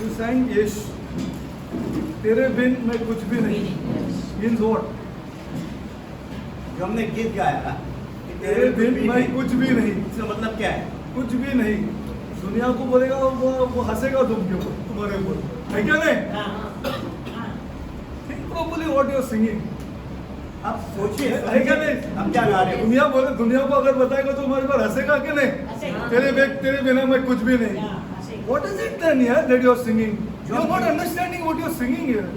You sang यश, तेरे बिन मैं कुछ भी नहीं. Means what? जो हमने गीत गाया कि तेरे बिन मैं कुछ भी नहीं. इसका मतलब क्या है? कुछ भी नहीं. दुनिया को बोलेगा वो हंसेगा तुम क्यों तुम्हारे ऊपर, है क्या नहीं? Think properly what you are singing. आप सोचिए है क्या नहीं? हम क्या गा रहे हैं? दुनिया को अगर बताएगा तो हमारे पर हंसेगा कि नहीं? तेरे बिना मैं कुछ भी नहीं. What is it then here that you are singing? You are not understanding what you are singing here.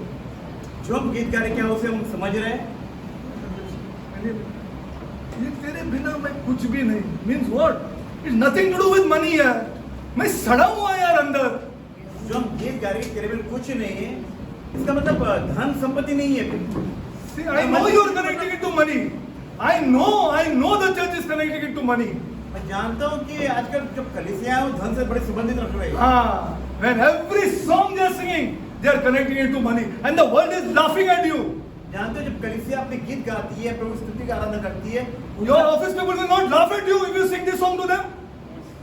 जो हम गीत गा रहे हैं क्या उसे हम समझ रहे हैं? ये तेरे बिना मैं कुछ भी नहीं. Means what? It's nothing to do with money यार. मैं सड़ा हुआ यार अंदर. जो हम गीत गा रहे हैं तेरे बिन कुछ नहीं है, इसका मतलब धन संपत्ति नहीं है. See, I know you are connecting it to money. I know the church is connecting it to money. मैं जानता हूँ कि आजकल जो कलीसियां हैं वो धन से बड़े संबंधित रख रहे हैं. हाँ, when every song they are singing, they are connecting it to money, and the world is laughing at you. जानते हो जब कलीसिया अपने गीत गाती है, प्रभु स्तुति का आराधना करती है, Your office people will not laugh at you if you sing this song to them.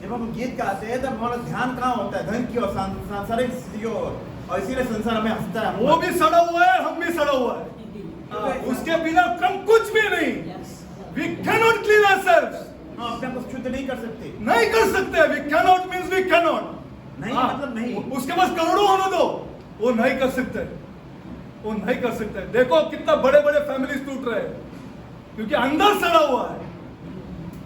जब हम गीत गाते हैं तब हमारा ध्यान कहाँ होता है? धन की और सांसारिक स्थिति की ओर, और इसीलिए संसार हमें हंसता है. वो भी सड़ा हुआ है, हम भी सड़ा हुआ है. उसके बिना हम कुछ भी नहीं. We cannot clean ourselves. हम अपने आप को शुद्ध नहीं कर सकते. नहीं कर सकते. We cannot means we cannot. नहीं मतलब नहीं. उसके पास करोड़ों होने दो, वो नहीं कर सकते. वो नहीं कर सकते. देखो कितना बड़े बड़े फैमिलीज टूट रहे हैं क्योंकि अंदर सड़ा हुआ है.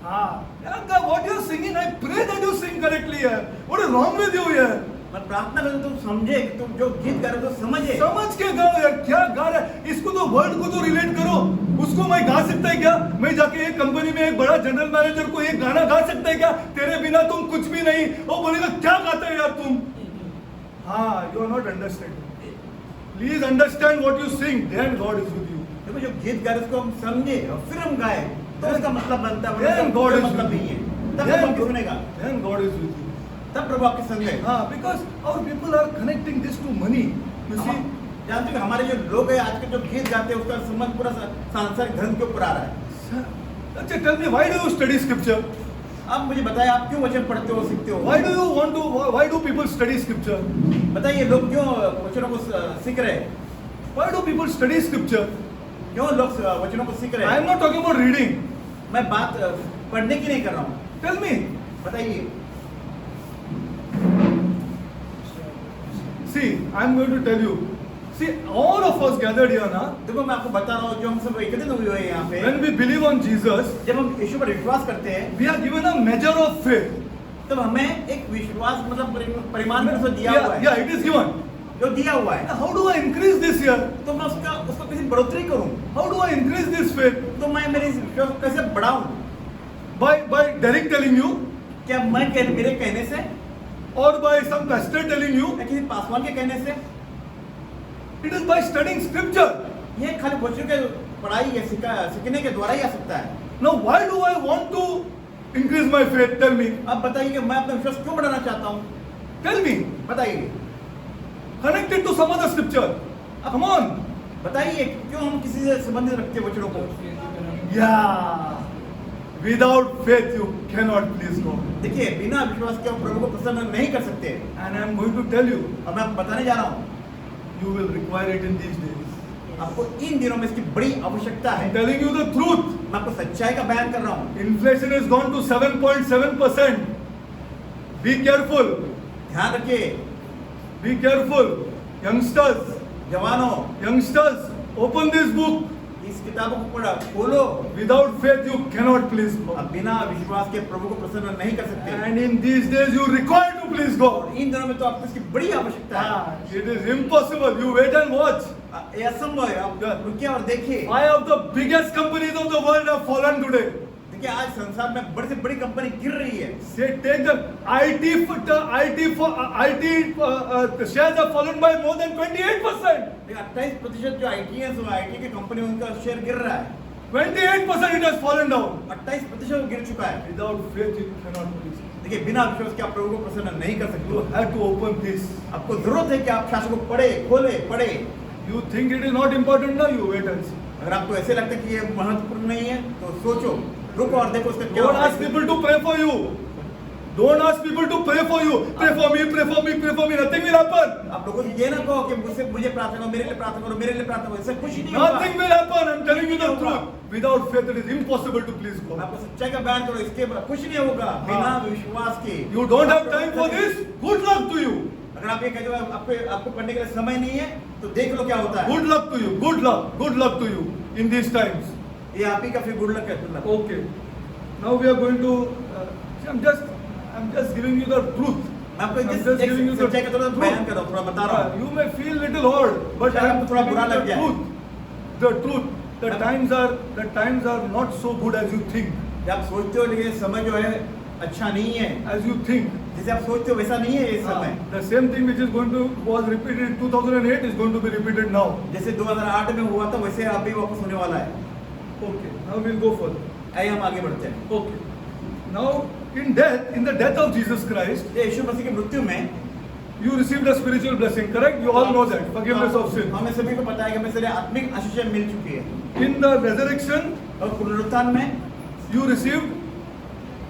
हाँ यार, what you are singing, I pray that you sing correctly यार. What is wrong with you यार? मैं प्रार्थना करूँ तुम समझे, कि तुम जो गीत गा रहे हो तो समझे. समझ के गाओ यार. क्या गा रहे हैं? इसको तो वर्ड को तो रिलेट करो. उसको मैं गा सकता है क्या? मैं जाके एक कंपनी में एक बड़ा जनरल मैनेजर को एक गाना गा सकता है क्या? तेरे बिना तुम कुछ भी नहीं. वो बोलेगा क्या गाते हो यार तुम? हाँ, you are not understanding. Please understand what you sing. Then God is with you. देखो जो गीत गा रहे हैं उसको हम समझे और फिर हम गाए तो उसका मतलब बनता है. Then God is मतलब with नहीं है. you. तब प्रभु आपकी सुनेगा. Then God is with you. तब प्रभु आपके संग है. हाँ, because our people are connecting this to money. You see. जानते हो हमारे जो लोग हैं आजकल जो गीत गाते हैं उसका संबंध पूरा सांसारिक धन के ऊपर आ रहा है. अच्छा, tell me, why do you study scripture? अब मुझे बताइए आप क्यों वचन पढ़ते हो, सीखते हो? Why do people study scripture? बताइए लोग क्यों वचनों को सीख रहे हैं? Why do people study scripture? क्यों लोग वचनों को सीख रहे I हैं? am not talking about reading. मैं बात पढ़ने की नहीं कर रहा हूँ. Tell me. बताइए. See, I am going to tell you. See, all of us gathered here ना. देखो मैं आपको बता रहा हूँ जो हम सब एकत्रित हुए हैं यहाँ पे. When we believe on Jesus, जब हम यीशु पर विश्वास करते हैं we are given a measure of faith. तब हमें एक विश्वास मतलब परिमाण में उसको दिया हुआ है. Yeah, it is given. जो दिया हुआ है. How do I increase this here? तो मैं उसको किसी बढ़ोतरी करूँ. How do I increase this faith? तो मैं मेरे इस विश्वास को कैसे बढ़ाऊँ? By Derek telling you, क्या मैं मेरे कहने से or by some pastor telling you? या किसी पासवान के कहने से? It is by studying scripture. ये खाली वचन के पढ़ाई या सीखने के द्वारा ही आ सकता है. Now, why do I want to increase my faith? Tell me. अब बताइए कि मैं अपना विश्वास क्यों बढ़ाना चाहता हूँ? Tell me. बताइए. Connect it to some other scripture. Come on. बताइए क्यों हम किसी से संबंधित रखते हैं वचनों को? Yeah. Without faith, you cannot please God. देखिए बिना विश्वास के हम प्रभु को प्रसन्न नहीं कर सकते. And I am going to tell you. अब मैं आपको बताने जा रहा हूँ. You will require it in these days. आपको इन दिनों में इसकी बड़ी आवश्यकता है. I'm telling you the truth. मैं आपको सच्चाई का बयान कर रहा हूँ. Inflation has gone to 7.7%. Be careful. ध्यान रखिए. Be careful. Youngsters. जवानों. Youngsters, open this book. इस किताबों को पढ़ा खोलो. Without faith, you cannot please अब God. बिना विश्वास के प्रभु को प्रसन्न नहीं कर सकते. And in these days, you require to please God. इन दिनों में तो आपको इसकी बड़ी आवश्यकता है. It is impossible. You wait and watch. ये असंभव है. आप रुकिए और देखिए. 5 of the biggest companies of the world have fallen today. देखिए आज संसार में बड़ी से बड़ी कंपनी गिर रही है. Say take the IT shares have fallen by more than 28%. 28% जो आईटी की कंपनी उनका शेयर गिर रहा है. 28% it has fallen down. 28% गिर चुका है. Without faith, you cannot please. देखिए बिना विश्वास के आप प्रभु को प्रसन्न नहीं कर सकते. You have to open this. आपको जरूरत है कि आप शास्त्र को पढ़े, खोले, पढ़े. You think it is not important now? You wait and see. अगर आपको ऐसे लगता है कि ये महत्वपूर्ण नहीं है तो सोचो, रुको और देखो उसका क्या God होता है. asks people to pray for you. Don't ask people to pray for you. Pray for me, pray for me, pray for me. Nothing will happen. आप लोगों से ये ना कहो कि मुझे प्रार्थना करो, मेरे लिए प्रार्थना करो, मेरे लिए प्रार्थना करो, इससे कुछ नहीं होगा। Nothing will happen. I'm telling you the truth. Without faith, it is impossible to please God. आपको सच्चाई का बयान करो, इसके कुछ नहीं होगा बिना विश्वास के। You don't have time for this? Good luck to you. अगर आप ये कहते हो आपको पढ़ने के लिए समय नहीं है, तो देख लो क्या होता है। Good luck to you. Good luck to you in these times. ये आप ही का फिर गुड लक है। Okay. Now we are going to. I'm just giving you the truth. मैं आपको I'm just giving you the सच्चाई का थोड़ा बयान कर रहा हूँ, थोड़ा बता रहा हूँ। You may feel little odd, but शायद I am आपको थोड़ा बुरा लग the जाए। truth. The truth. The times are not so good as you think. जब आप सोचते हो ये समय जो है अच्छा नहीं है, As you think. जैसे आप सोचते हो वैसा नहीं है ये समय। The same thing which was repeated in 2008 is going to be repeated now. जैसे 2008 में हुआ था वैसे अभी वापस होने वाला है। Okay. Now we'll go further. आइए हम आगे बढ़ते हैं। Okay. Now in the death of Jesus Christ, यीशु मसीह की मृत्यु में you received a spiritual blessing, correct? You all know that. Forgiveness of sin. हमें सभी को पता है कि हमें सारे आत्मिक आशीष मिल चुकी है। In the resurrection, और पुनरुत्थान में you received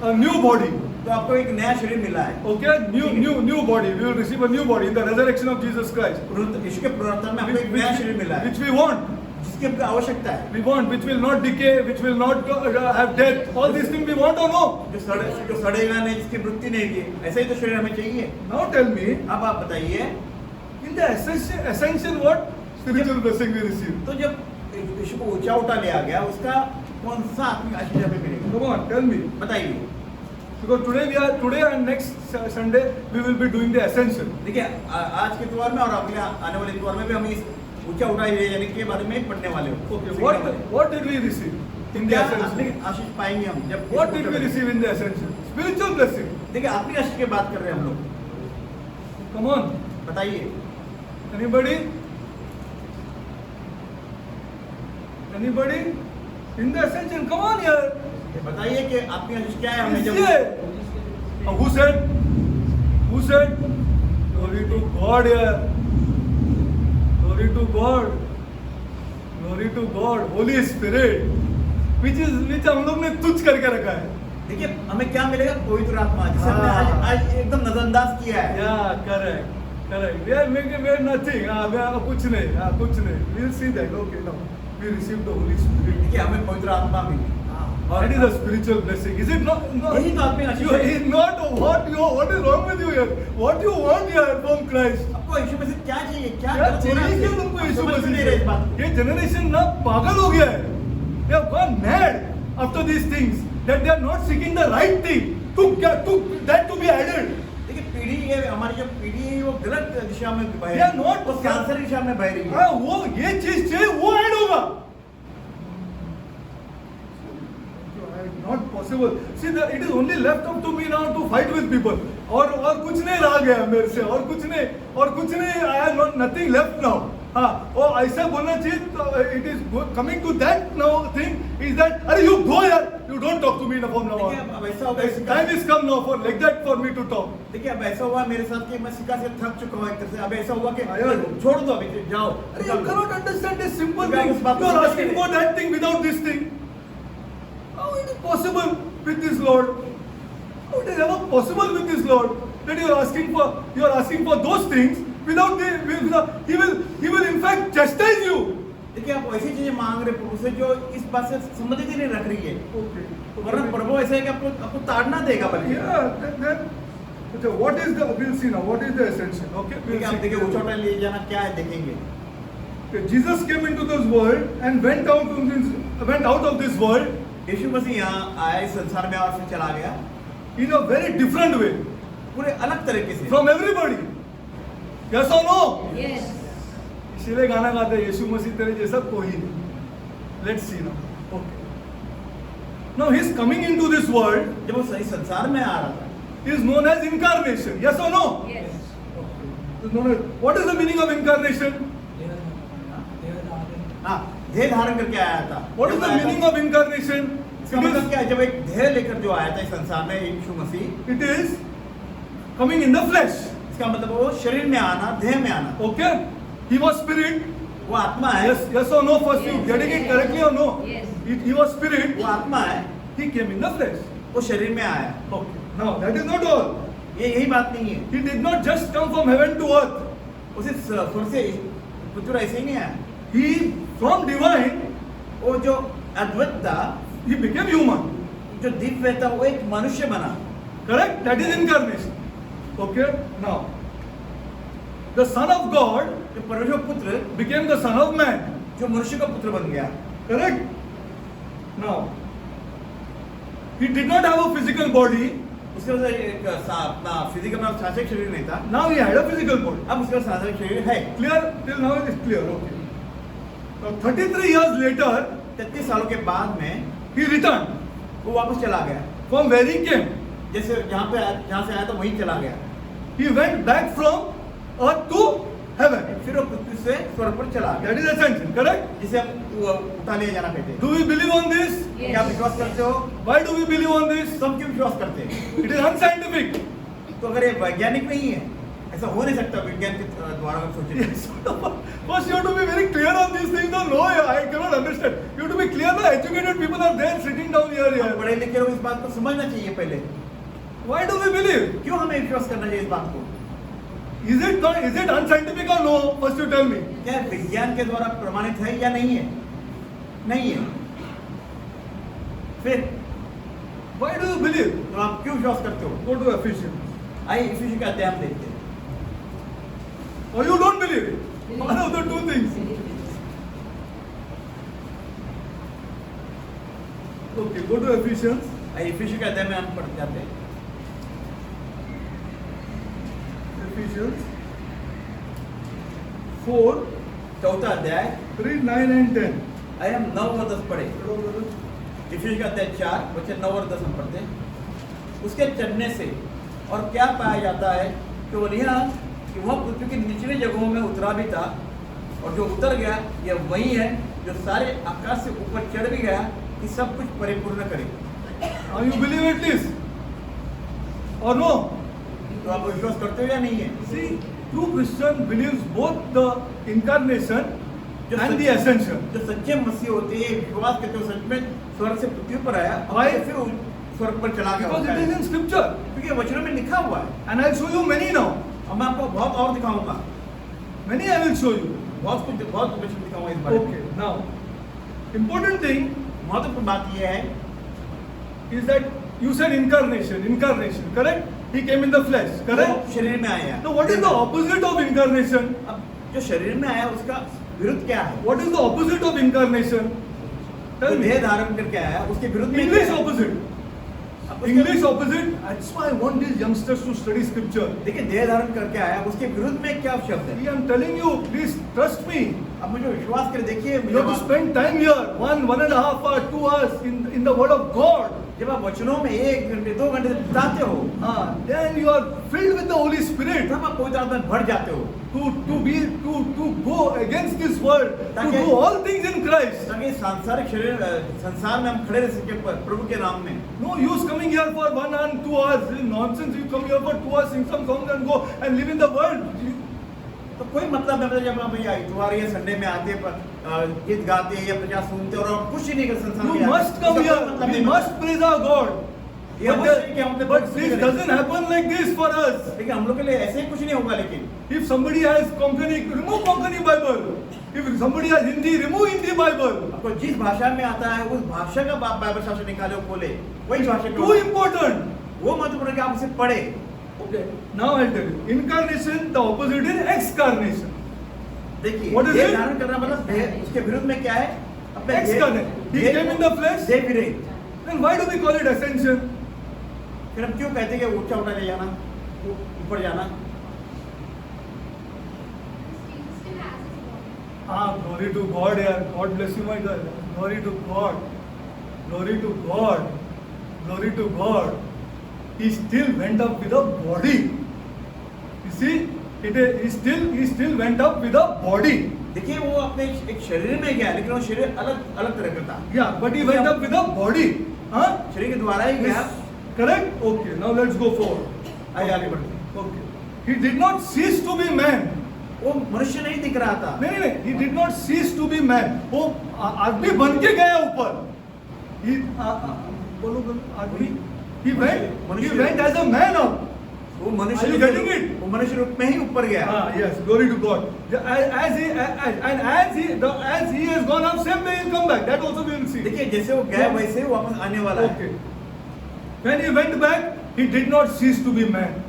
a new body. तो आपको एक नया शरीर मिला है। Okay? New body. We will receive a new body in the resurrection of Jesus Christ. यीशु के पुनरुत्थान में आपको एक नया शरीर मिला है, Which we want. जिसकी आपको आवश्यकता है। We want, which will not decay, which will not have death. All these things we want or no? जो सड़ेगा नहीं, जिसकी मृत्यु नहीं होगी, ऐसा ही तो शरीर हमें चाहिए। Now tell me, अब आप बताइए, in the ascension what spiritual blessing we receive? तो जब यीशु को ऊंचा उठा लिया गया, उसका कौन सा आत्मिक आशीष हमें मिलेगा? Come on, tell me. बताइए। Because today and next Sunday we will be doing the ascension. देखिए आज के त्योहार में और अगले आने वाले त्योहार में भी हम इस ऊंचा उठाए ले जाने के बारे में पढ़ने वाले हो। Okay, what did we receive in the क्या ascension? आत्मिक आशीष पाएंगे हम जब? What did we receive in the ascension? Spiritual blessing. देखिए आत्मिक आशीष की बात कर रहे हैं हम लोग। Come on. बताइए। Anybody? In the ascension? Come on here. बताइए कि आत्मिक आशीष क्या है हमें जब? Who said? Glory to God here. Glory to God. Holy Spirit. Which हम लोग ने तुच्छ करके रखा है. देखिए हमें क्या मिलेगा? पवित्र आत्मा, जिसे हमने आज एकदम नजरअंदाज किया है। Yeah, correct. We are nothing. कुछ नहीं. We'll see that. Okay, now we receive the Holy Spirit. देखिए हमें पवित्र आत्मा मिली। That is a spiritual blessing. Is it not? यही तो आत्मिक आशीष है। It's not what is wrong with you here? What you want here from Christ? आपको यीशु मसीह क्या चाहिए? क्या क्या गलत हो रहा चाहिए है? क्या तुमको यीशु समझ मसीह नहीं रहे इस बात से? को। ये जनरेशन ना पागल हो गया है. They have gone mad after these things that they are not seeking the right thing to that to be added. देखिए पीढ़ी ये हमारी जो पीढ़ी है वो गलत दिशा में बह रही They are not- वो कैंसर दिशा में बह रही है। हाँ वो ये चीज चाहिए वो ऐड होगा. Not possible. See, it is only left up to me now to fight with people. और कुछ नहीं रह गया मेरे से और कुछ नहीं. I have nothing left now. हाँ और ऐसा बोलना चाहिए. It is coming to that now thing is that अरे you go यार, you don't talk to me from now देखिए on. अब ऐसा होगा Time is come now for like that for me to talk. देखिए अब ऐसा हुआ मेरे साथ कि मैं सिक्का से थक चुका हूँ एक तरह से। अब ऐसा हुआ कि आया। छोड़ दो अभी जाओ। अरे you cannot understand this simple क्या thing. इस बात You को are समझ asking नहीं for that thing without this thing. How it is possible with this Lord? How it is ever possible with this Lord that you are asking for those things without he will in fact chastise you. देखिए आप ऐसी चीजें मांग रहे प्रभु से जो इस बात से संबंधित ही नहीं रख रही है। Okay. वरना प्रभु ऐसा है कि आपको ताड़ना देगा बल्कि। Yeah. Then okay, what is the we'll see now. What is the ascension? Okay. देखिए आप देखिए ऊंचा उठा ले जाना क्या है देखेंगे। Okay, Jesus came into this world and went out of this world यीशु मसीह यहाँ आया इस संसार में और फिर चला गया in a very different way पूरे अलग तरीके से। from everybody. Yes or no? Yes. इसीलिए गाना गाते हैं यीशु मसीह तेरे जैसा कोई नहीं. Let's see now. Okay. Now he's coming into this world जब वो सही संसार में आ रहा था is known as incarnation. Yes or no? Yes. Is known as, what is the meaning of incarnation? हाँ देह धारण करके आया था। What is जब the आया था- meaning of incarnation? इसका मतलब क्या है? जब एक देह लेकर जो आया था इस संसार में यीशु मसीह, It is coming in the flesh. इसका मतलब वो शरीर में आना, देह में आना। Okay? He was spirit. वो आत्मा है। Yes or no? First you getting it correctly or no? Yes. He was spirit. वो आत्मा है। He came in the flesh. वो शरीर में आया। Okay. Now that is not all. ये यही बात नहीं है। He did not just come from heaven to earth. उसे स्वर्ग से पुत्र ऐसे ही नहीं आया। He from divine वो जो अद्वैत था, he became human. जो दिव्य था, वो एक मनुष्य बना। Correct? That is incarnation. Okay? Now the Son of God जो परमेश्वर पुत्र became the Son of Man. जो मनुष्य का पुत्र बन गया। Correct? Now he did not have a physical body. उसके पास एक अपना फिजिकल में शारीरिक शरीर नहीं था। Now he had a physical body. अब उसका शारीरिक शरीर है। Clear? Till now it is clear. Okay. Now 33 years later 33 सालों के बाद में he returned वो वापस चला गया। from where he came. जैसे जहाँ से आया था वहीं चला गया। He went back from earth to heaven. फिर वो पृथ्वी से स्वर्ग पर चला गया। That is ascension. Correct? जिसे हम उठा ले जाना कहते हैं। Do we believe on this? क्या आप विश्वास करते हो? Why do we believe on this? तो हम क्यों विश्वास करते हैं? It is unscientific. तो अगर ये वैज्ञानिक नहीं है, ऐसा हो नहीं सकता विज्ञान के द्वारा हम सोचें। Yes. First, you have to be very clear on these things. No, I cannot understand. You have to be clear. The educated people are there sitting down here. हम पढ़े लिखे लोग इस बात को समझना चाहिए पहले। Why do we believe? क्यों हमें विश्वास करना चाहिए इस बात को? Is it unscientific or no? First, you tell me. क्या विज्ञान के द्वारा प्रमाणित है या नहीं है? नहीं है। फिर Why do you believe? तो आप क्यों विश्वास करते हो? Go to Ephesians. आइए इफिसियों का अध्याय हम देखते हैं। Or you don't believe it? One of the two things. Okay, go to Ephesians. आइए इफिसियों का अध्याय में हम पढ़ जाते हैं। Ephesians 4, चौथा अध्याय, read 9 and 10. आइए हम 9 और 10 पढ़े। इफिसियों का अध्याय 4 वचन 9 और 10 हम पढ़ते हैं। उसके चढ़ने से और क्या पाया जाता है कि वह पृथ्वी की निचली जगहों में उतरा भी था, और जो उतर गया यह वही है जो सारे आकाश से ऊपर चढ़ भी गया कि सब कुछ परिपूर्ण करे। Are you believe it is? Or no? तो आप विश्वास करते हो या नहीं है? See, true Christian believes both the incarnation and the ascension. जो सच्चे मसीह होते हैं विश्वास करते हो सच में स्वर्ग से पृथ्वी पर आया Why? और फिर स्वर्ग पर चला गया Because होता it is है। in scripture. क्योंकि वचनों में लिखा हुआ है। And I'll show you many now. और मैं आपको बहुत और दिखाऊंगा, Many I will show you. बहुत वचन दिखाऊंगा इस बारे में। Okay, now, important thing महत्वपूर्ण बात यह है is that you said incarnation, correct? He came in the flesh, वो correct? शरीर में आया। Now, what is the opposite of incarnation? अब जो शरीर में आया उसका विरुद्ध क्या है? What is the opposite of incarnation? जो Tell me. देह धारण करके आया उसके विरुद्ध में English क्या है? opposite. अब उसके- English opposite. That's why I want these youngsters to study scripture. देखिए देह धारण करके आया उसके विरुद्ध में क्या शब्द है? See, I'm telling you, please trust me. अब मुझे विश्वास कर देखिए, You have to spend time here, 1.5 hours, 2 hours in the Word of God. जब आप वचनों में 1 घंटे 2 घंटे से बिताते हो, Then you are filled with the Holy Spirit तब आप पवित्र आत्मा में भर जाते हो, to go against this world, to ताकि- do all things in Christ. ताकि सांसारिक संसार में हम खड़े रह सके प्रभु के नाम में। No use coming here for 1 and 2 hours. This is nonsense. You come here for 2 hours, sing some songs and go and live in the world. तो कोई मतलब नहीं, जब आप भैया इतवार या संडे में आते गीत गाते या प्रचार सुनते और आप कुछ ही नहीं कर संसार You में आते। must come इसका कोई here. मतलब We नहीं। must praise our God. ये अवश्य कि हम अपने But भक्त से this करें। doesn't happen like this for us. लेकिन हम लोग के लिए ऐसे ही कुछ नहीं होगा। लेकिन If somebody has Konkani, remove Konkani Bible. If somebody has Hindi, remove Hindi Bible. आपको जिस भाषा में आता है उस भाषा का बाइबल शास्त्र निकाले और खोले, वही भाषा Too important. वो महत्वपूर्ण है कि आप उसे पढ़े। Okay. Now I'll tell you. Incarnation, the opposite is excarnation. देखिए What is देह it? धारण करना मतलब देह, उसके विरुद्ध में क्या है? अपने Excarnate. He came in the flesh. देह विरहित। Then why do we call it ascension? फिर हम क्यों कहते हैं कि ऊंचा उठा ले जाना, ऊपर जाना? Glory to God, yaar. God bless you, my God. Glory to God. Glory to God. Glory to God. He still went up with a body. You see, he still went up with a body. देखिए वो अपने एक शरीर में गया, लेकिन वो शरीर अलग अलग तरह का था। Yeah, but he went up with a body. Huh? शरीर के द्वारा ही गया। Correct? Okay. Now let's go forward. आइए आगे बढ़ते हैं। Okay. He did not cease to be man. वो मनुष्य नहीं दिख रहा था। नहीं, he did not cease to be man. वो आदमी बन के गया ऊपर। बोलो आदमी He went as a man up. वो मनुष्य Are you getting it? वो मनुष्य रूप में ही ऊपर गया। Yes, glory to God. As he has gone up, same way he'll come back. That also we will see. देखिए जैसे वो गया वैसे ही वापस आने वाला है। Okay. When he went back, he did not cease to be man.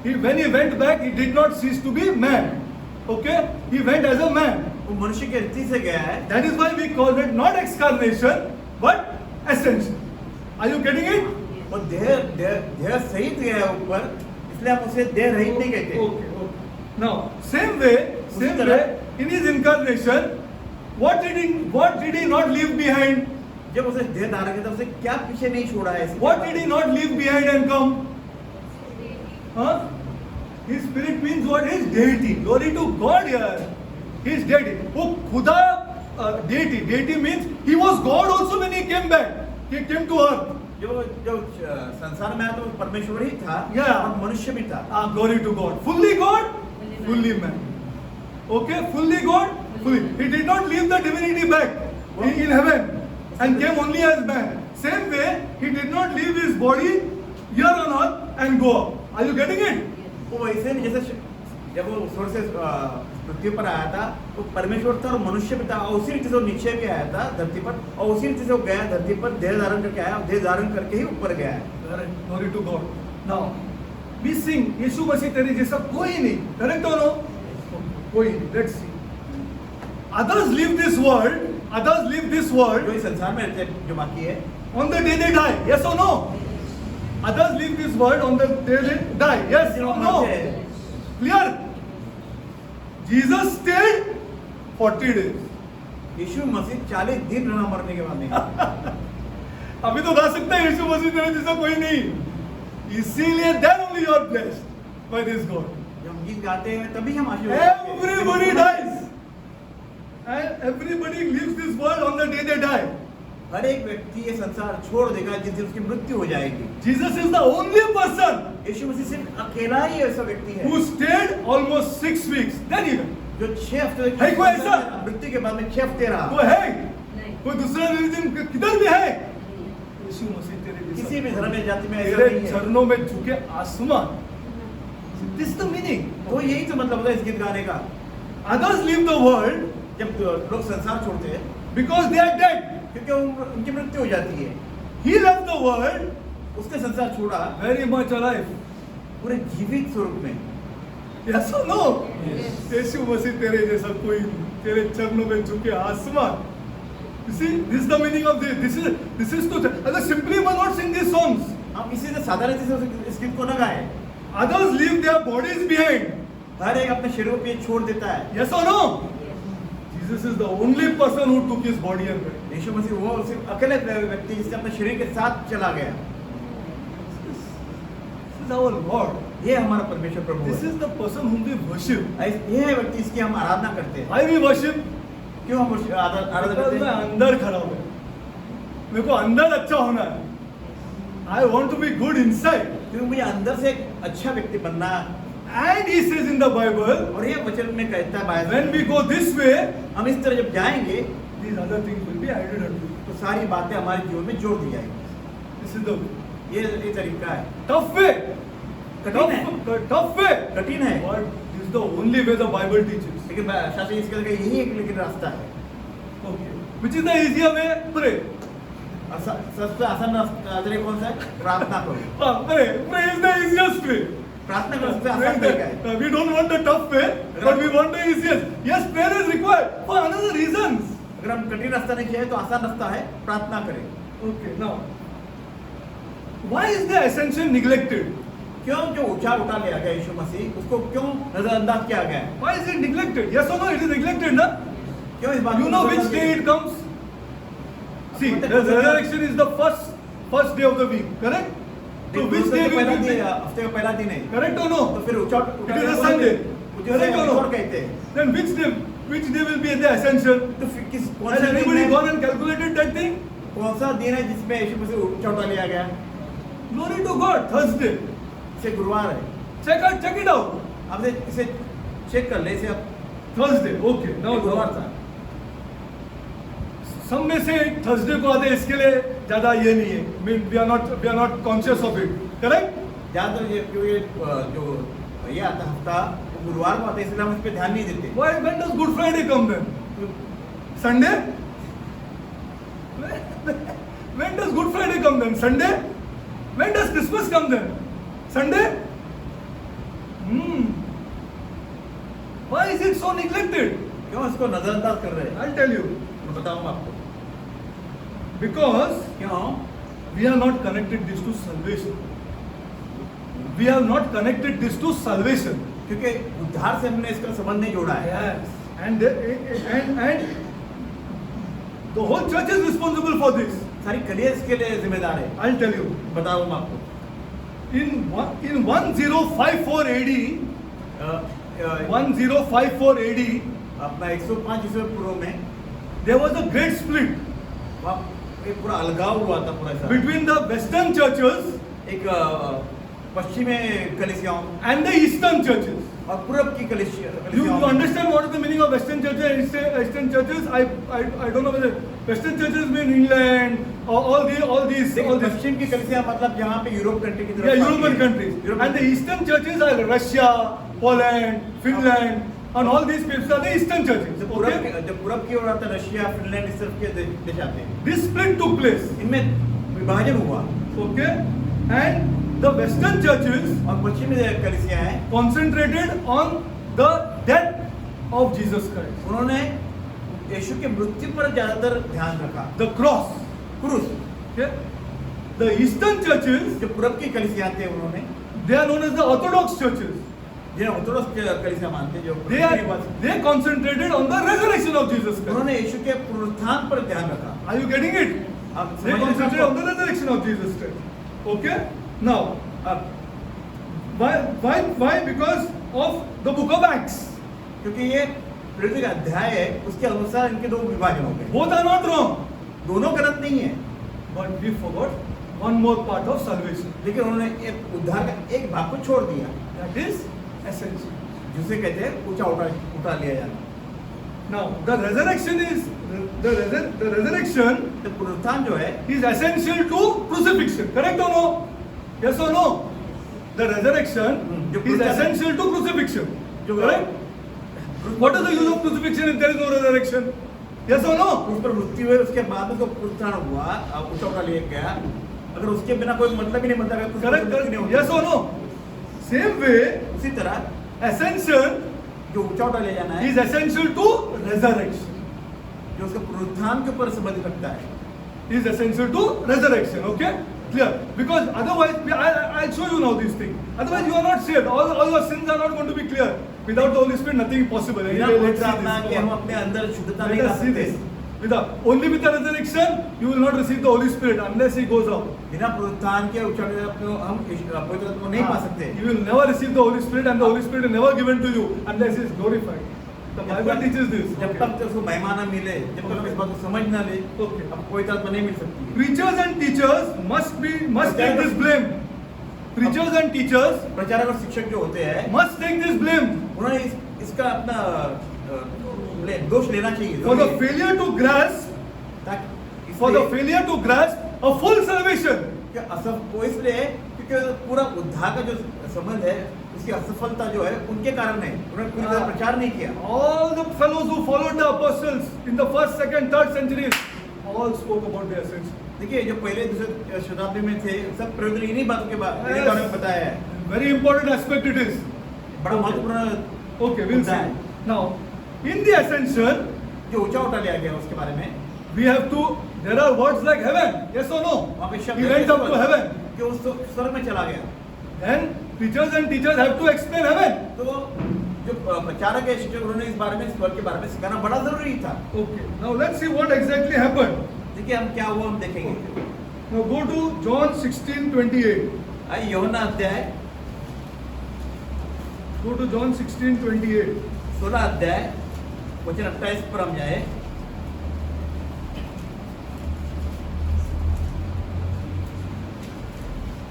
When he went back, he did not cease to be man. Okay? He went as a man. वो मनुष्य के रीति से गया है। That is why we call it not excarnation, but ascension. Are you getting it? वो देह सहित गया है ऊपर, इसलिए हम उसे देह रहित नहीं कहते। Okay. Now, same way, in his incarnation, what did he not leave behind? जब उसे देह धारण किया था उसे क्या पीछे नहीं छोड़ा है? What did he not leave behind and come? Huh? His spirit means what? His deity. Glory to God here. His deity. वो खुदा deity. Deity means he was God also when he came back. He came to earth. जो संसार में आया तो परमेश्वर ही था, Yeah. और मनुष्य भी था। Glory to God. Fully God, fully man. Okay, fully God, fully. He did not leave the divinity back in heaven and came only as man. Same way, he did not leave his body here on earth and go up. Are you getting it? वो वैसे नहीं जैसे जब वो स्वर्ग से पृथ्वी पर आया था तो परमेश्वर था और मनुष्य भी था, और उसी रीति से वो नीचे भी आया था धरती पर, और उसी रीति से वो गया धरती पर, देह धारण करके आया, देह धारण करके ही ऊपर गया है। Glory to God. Now, we sing यीशु मसीह तेरे जैसा कोई नहीं, correct or no? कोई नहीं. Let's see. Others leave this world जो इस संसार में रहते हैं, जो बाकी है, on the day they die. Yes or no? Others leave this world on the day they die. Yes or no? Clear? Jesus stayed 40 days. यीशु मसीह 40 दिन रहा मरने के बाद नहीं। अभी तो गा सकते हैं यीशु मसीह तेरे जैसा कोई नहीं, इसीलिए then only you are blessed by this God. जब हम गीत गाते हैं तभी हम आशीर्वाद Everybody dies and everybody leaves this world on the day they die. हर एक व्यक्ति ये संसार छोड़ देगा जिस दिन उसकी मृत्यु हो जाएगी। Jesus is the only person यीशु मसीह सिर्फ अकेला ही ऐसा व्यक्ति है who stayed almost 6 weeks. Then he went. जो 6 हफ्ते है कोई ऐसा? मृत्यु के बाद में 6 हफ्ते रहा। वो है कोई दूसरा रिलीजन किधर भी है? यीशु मसीह तेरे जैसा किसी भी धर्म या जाति में ऐसा तेरे नहीं है। चरणों में झुके आसमान. This is the meaning. तो यही तो मतलब होता है इस गीत गाने का। Others leave the world जब लोग संसार छोड़ते हैं because they are dead. क्योंकि उनकी मृत्यु हो जाती है। He left the world उसने संसार छोड़ा very much alive. पूरे जीवित स्वरूप में। Yes or no? यीशु मसीह तेरे जैसा कोई नहीं, तेरे चरणों में झुके आसमान. You see, this is the meaning of this. This is to. Others simply will not sing these songs. हम इसी से साधारण से इस गीत को न गाएं। Others leave their bodies behind. हर एक अपने शरीर को छोड़ देता है। Yes or no? Jesus is the only person who took his body and went. यीशु मसीह वो सिर्फ अकेले व्यक्ति जिसने अपने शरीर के साथ चला गया। This is our Lord. ये हमारा परमेश्वर प्रभु This है। is the person whom we worship. ये है व्यक्ति इसकी हम आराधना करते हैं। Why we worship? क्यों हम आराधना Because करते मैं हैं? अंदर खड़ा हूँ. मेरे को अंदर अच्छा होना है. I want to be good inside. क्योंकि मुझे अंदर से एक अच्छा व्यक्ति बनना। And he says in the Bible, और ये वचन में कहता है Bible, when we go this way, हम इस तरह जब जाएंगे these other things will be added unto you. तो सारी बातें हमारे जीवन में जोड़ दी जाएंगी। This is the ये तरीका है। tough way. कठिन है, Tough way. कठिन है, But this is the only way the Bible teaches. लेकिन शास्त्री इसके लिए यही एक लेकिन रास्ता है। Okay. Which is the easier way? Pray. सबसे आसान रास्ता कौन सा है? प्रार्थना करो। Pray. Pray is the easiest way. प्रार्थना करो सबसे आसान तरीका है। We don't want the tough way, but we want the easiest. Yes, prayer is required for another reasons. अगर हम कठिन रास्ता नहीं चाहिए तो आसान रास्ता है, प्रार्थना करें। Okay, now, why is the ascension neglected? क्यों जो ऊंचा उठा लिया गया यीशु मसीह उसको क्यों नजरअंदाज किया गया? Why is it neglected? Yes or no? It is neglected, na? क्यों इस बात You know which day it comes? See, the resurrection is the first day of the week, correct? So which day will be the हफ्ते का पहला दिन है, correct or no? तो फिर ऊंचा It is a Sunday, correct or no? कहते हैं। Then which day will be the ascension? तो फिर किस कौन Has सा दिन anybody है? gone and calculated that thing? कौन सा दिन है जिसमें यीशु मसीह ऊंचा उठा लिया गया? Glory to God, Thursday. इसे गुरुवार है। Check it out. आप इसे चेक कर ले, इसे आप Thursday, okay. Now गुरुवार था। सब में से थर्सडे को आते हैं, इसके लिए ज्यादा ये नहीं है, we are not conscious of it, correct? ज्यादातर ये जो ये आता हफ्ता गुरुवार को आता है, इसलिए हम इस पे ध्यान नहीं देते। Why when does Good Friday come then? Sunday? When does Good Friday come then? Sunday? When does Christmas come then? Sunday? Why is it so neglected? क्यों इसको नजरअंदाज कर रहे हैं? I'll tell you. मैं बताऊंगा आपको Because क्यों। we are not connected this to salvation. We have not connected this to salvation. क्योंकि उद्धार से हमने इसका संबंध नहीं जोड़ा है। Yes. And the whole church is responsible for this. सारी कलियस इसके लिए जिम्मेदार है। I'll tell you. बताऊंगा आपको। In 1054 AD, a, a, 1054 AD, अपना 105 ईस्वी पूर्व में there was a great split वहाँ एक पूरा अलगाव हुआ था पूरा ऐसा। between the Western churches एक पश्चिमी कलिसियाओं and the Eastern churches. और पूरब की कलिसिया You understand what is the meaning of Western churches and Eastern churches? I don't know whether Western churches mean England or all these. पश्चिम की कलिसिया मतलब जहाँ पे यूरोप कंट्री की तरफ Yeah, European countries. And the Eastern churches are Russia, Poland, Finland, and all these places are the Eastern churches. जब Okay? पूरब की ओर आता है रशिया फिनलैंड इस तरफ के देश आते हैं। This split took place. इनमें विभाजन हुआ Okay? And the Western churches और पश्चिमी कलिसिया है concentrated on the death of Jesus Christ, उन्होंने यीशु के मृत्यु पर ज्यादातर ध्यान रखा। the cross. क्रूस। Okay? The Eastern churches, जो पूरब की कलिसिया थे उन्होंने they are known as the Orthodox churches. जिन्हें ऑर्थोडॉक्स कलिसिया मानते हैं, जो They concentrated on the resurrection of Jesus Christ. उन्होंने यीशु के पुनरुत्थान पर ध्यान रखा। Are you getting it? आप They concentrated on the resurrection of Jesus Christ. Okay? Now, अब why? Because of the book of Acts. क्योंकि ये प्रेरित का अध्याय है, उसके अनुसार इनके दो विभाजन हो गए। Both are not wrong. दोनों गलत नहीं है, But we forgot one more part of salvation. लेकिन उन्होंने एक उद्धार का एक भाग को छोड़ दिया, That is essential. जिसे कहते हैं ऊंचा उठा लिया जाना। Now, the resurrection is the resurrection तो पुनरुत्थान जो है is essential to crucifixion. Correct or no? Yes or no? The resurrection is essential to crucifixion. Correct? What is the use of crucifixion if there is no resurrection? Yes or no? उस पर मृत्यु हुई, उसके बाद उसको पुनरुत्थान हुआ, ऊंचा उठा लिया गया। अगर उसके बिना कोई मतलब ही नहीं बनता, अगर Correct? Yes or no? Same way, उसी तरह ascension जो ऊंचा उठा लिया जाना है, is essential to resurrection. जो उसके पुनरुत्थान के ऊपर संबंध रखता है, Is essential to resurrection. Okay? Clear? Because otherwise, I'll show you now these things. Otherwise, you are not saved. All your sins are not going to be clear. Without the Holy Spirit, nothing possible. बिना Anyway, let's पवित्र see आत्मा के हम this. अपने अंदर शुद्धता नहीं Let ला us see सकते। this. Only with the resurrection, you will not receive the Holy Spirit unless He goes out. बिना पुनरुत्थान के ऊंचा उठा हम पवित्र आत्मा को नहीं पा सकते। You will never receive the Holy Spirit, and the Holy Spirit is never given to you unless He is glorified. The Bible teaches this. जब तक उसको महिमा न मिले, जब तक इस बात को समझ न ले, Okay. अब पवित्र आत्मा नहीं मिल सकती। Preachers and teachers must take this blame. Preachers and teachers प्रचारक और शिक्षक जो होते हैं, must take this blame उन्होंने इसका अपना दोष लेना चाहिए for the failure to grasp a full salvation. वो इसलिए क्योंकि पूरा उद्धार का जो संबंध है, उसकी असफलता जो है उनके कारण है, उन्होंने पूरी तरह प्रचार नहीं किया। All the fellows who followed the apostles in the first, second, third centuries all spoke about the ascension. देखिए जो पहले दूसरे शताब्दी में थे, सब प्रेरित इन्हीं बातों के बारे में बताया है। Very important aspect it is. बड़ा महत्वपूर्ण Okay, we'll मुद्दा see. है। Now, in the ascension, जो ऊंचा उठा लिया गया उसके बारे में, we have to. There are words like heaven. Yes or no? वहाँ पे शब्द He went up to heaven. कि उस स्वर्ग में चला गया। Then preachers and teachers have to explain heaven. तो जो प्रचारक है, शिक्षक, उन्होंने इस बारे में, स्वर्ग के बारे में सिखाना बड़ा जरूरी था। Okay. Now let's see what exactly happened. देखिए हम क्या हुआ हम देखेंगे। Now go to John 16:28. आइए यूहन्ना अध्याय Go to John 16:28. 16 अध्याय वचन 28 पर हम जाए।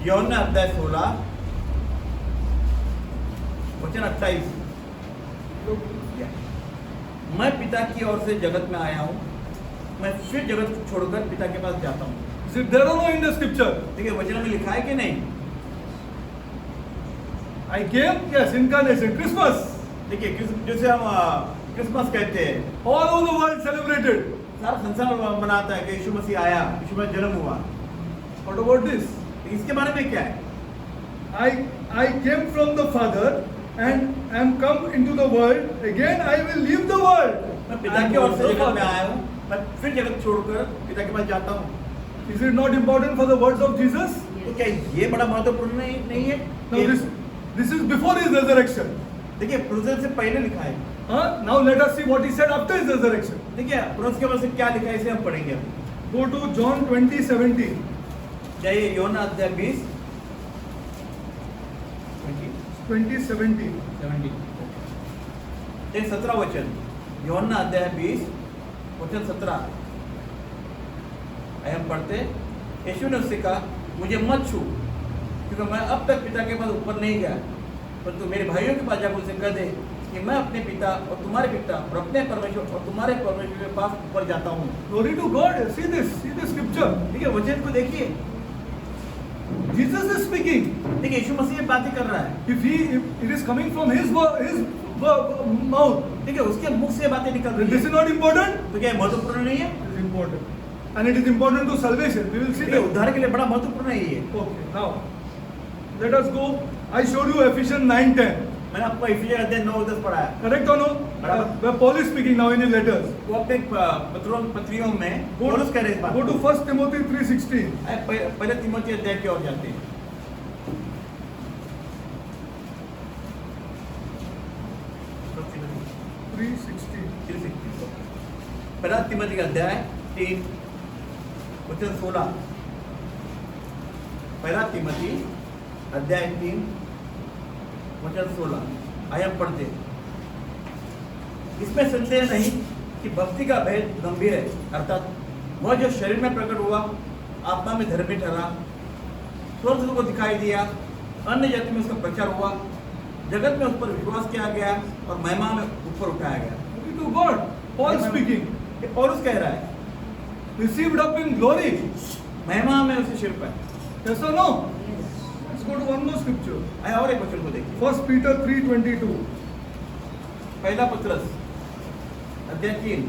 यूहन्ना अध्याय 16 वचन 28। मैं पिता की ओर से जगत में आया हूँ, मैं फिर जगत को छोड़कर पिता के पास जाता हूँ। Is it there or no in the scripture? देखिए वचन में लिखा है कि नहीं? I came, yes, incarnation, Christmas. देखिए जैसे हम क्रिसमस कहते हैं, All over the world celebrated. सारा संसार मनाता है कि यीशु मसीह आया, यीशु मसीह जन्म हुआ। What about this? इसके बारे में क्या है? I came from the Father and am come into the world. Again I will leave the world. मैं पिता की ओर से जगत में आया हूँ, मैं फिर जगत छोड़कर पिता के पास जाता हूँ। Is it not important for the words of Jesus? तो क्या ये बड़ा महत्वपूर्ण नहीं है? Now this is before his resurrection. देखिए पुरुष से पहले लिखा है। Now let us see what he said after his resurrection. देखिए पुरुष के बारे में क्या लिखा है इसे हम पढ़ेंगे अभी। Go to John 20:17. जाइए योना अध्याय 20 20:17. 17 वचन, योना अध्याय 20 वचन 17। हम पढ़ते, यीशु ने उससे कहा, मुझे मत छू, क्योंकि मैं अब तक पिता के पास ऊपर नहीं गया, परंतु मेरे भाइयों के पास जाकर उसे कह दे कि मैं अपने पिता और तुम्हारे पिता और अपने परमेश्वर और तुम्हारे परमेश्वर के पास ऊपर जाता हूँ। Glory to God. See this scripture. ठीक है, वचन को देखिए, Jesus is speaking. देखिए यीशु मसीह बातें कर रहा है। If it is coming from his mouth, ठीक है, उसके मुख से बातें निकल then रही this है, is not important. तो क्या महत्वपूर्ण नहीं है? It is important, and it is important to salvation. We will see ठीक है, that. उद्धार के लिए बड़ा महत्वपूर्ण है ये। Okay. Now let us go. I showed you Ephesians 9:10. मैंने आपको इफिसियंस अध्याय 9-10 पढ़ाया। Correct or no? Where Paul is speaking now in his letters. वो अपने पत्रियों में पौलुस कह रहे हैं इस बात Go to 1 Timothy 3:16. पहले तिमोथी अध्याय की ओर जाते हैं। 3:16. पहला तिमोथी का अध्याय 3 वचन 16। पहला तिमोथी अध्याय 3 वचन 16 आइए हम पढ़ते हैं। इसमें संदेह नहीं कि भक्ति का भेद गंभीर है, अर्थात वह जो शरीर में प्रकट हुआ, आत्मा में धर्मी ठहरा, स्वर्ग को दिखाई दिया, अन्य जाति में उसका प्रचार हुआ, जगत में उस पर विश्वास किया गया और महिमा में ऊपर उठाया गया। Glory to God. Paul speaking. ये पौलुस कह रहा है, Received up in glory. महिमा में उसे सिर पर। Yes or no? Let's go to one more scripture. आइए और एक वचन को देखिए। 1 Peter 3:22. पहला पत्रस अध्याय 3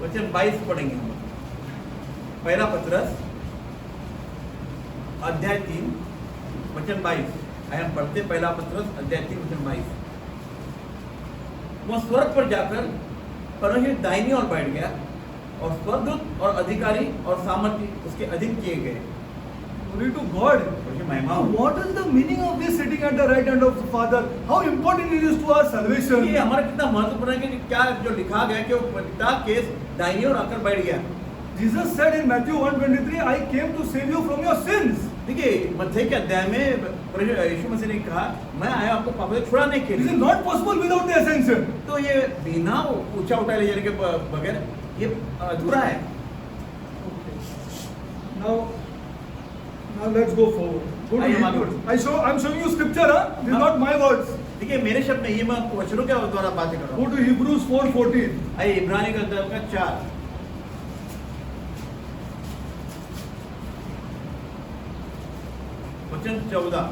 वचन 22 पढ़ेंगे हम। पहला पत्रस अध्याय 3 वचन 22। आइए हम पढ़ते, पहला पत्रस अध्याय 3 वचन 22। वह स्वर्ग पर जाकर परमेश्वर की दाहिनी ओर बैठ गया और स्वर्गदूत और अधिकारी और सामर्थी उसके अधीन किए गए। Glory to God. उसकी महिमा Now, हो। what is the meaning of this sitting at the right hand of the Father? How important it is to our salvation? ये हमारा कितना महत्वपूर्ण है कि क्या जो लिखा गया कि वो पिता के दाहिनी ओर आकर बैठ गया। Jesus said in Matthew 1:23, I came to save you from your sins. देखिए मत्थई के अध्याय में यीशु मसीह ने कहा, मैं आया आपको पापों से छुड़ाने के This is लिए। not possible without the ascension. तो ये बिना ऊंचा उठाए ले जाने के बगैर ये अधूरा है। Now let's go forward. Go to आइए हम आगे Hebrews. बढ़ते हैं। I'm showing you scripture, huh? This is हाँ। not my words. देखिए मेरे शब्द नहीं, ये मैं आपको वचनों के द्वारा बातें कर रहा Go हूँ। to Hebrews 4:14. आइए इब्रानी का अध्याय का 4 वचन 14।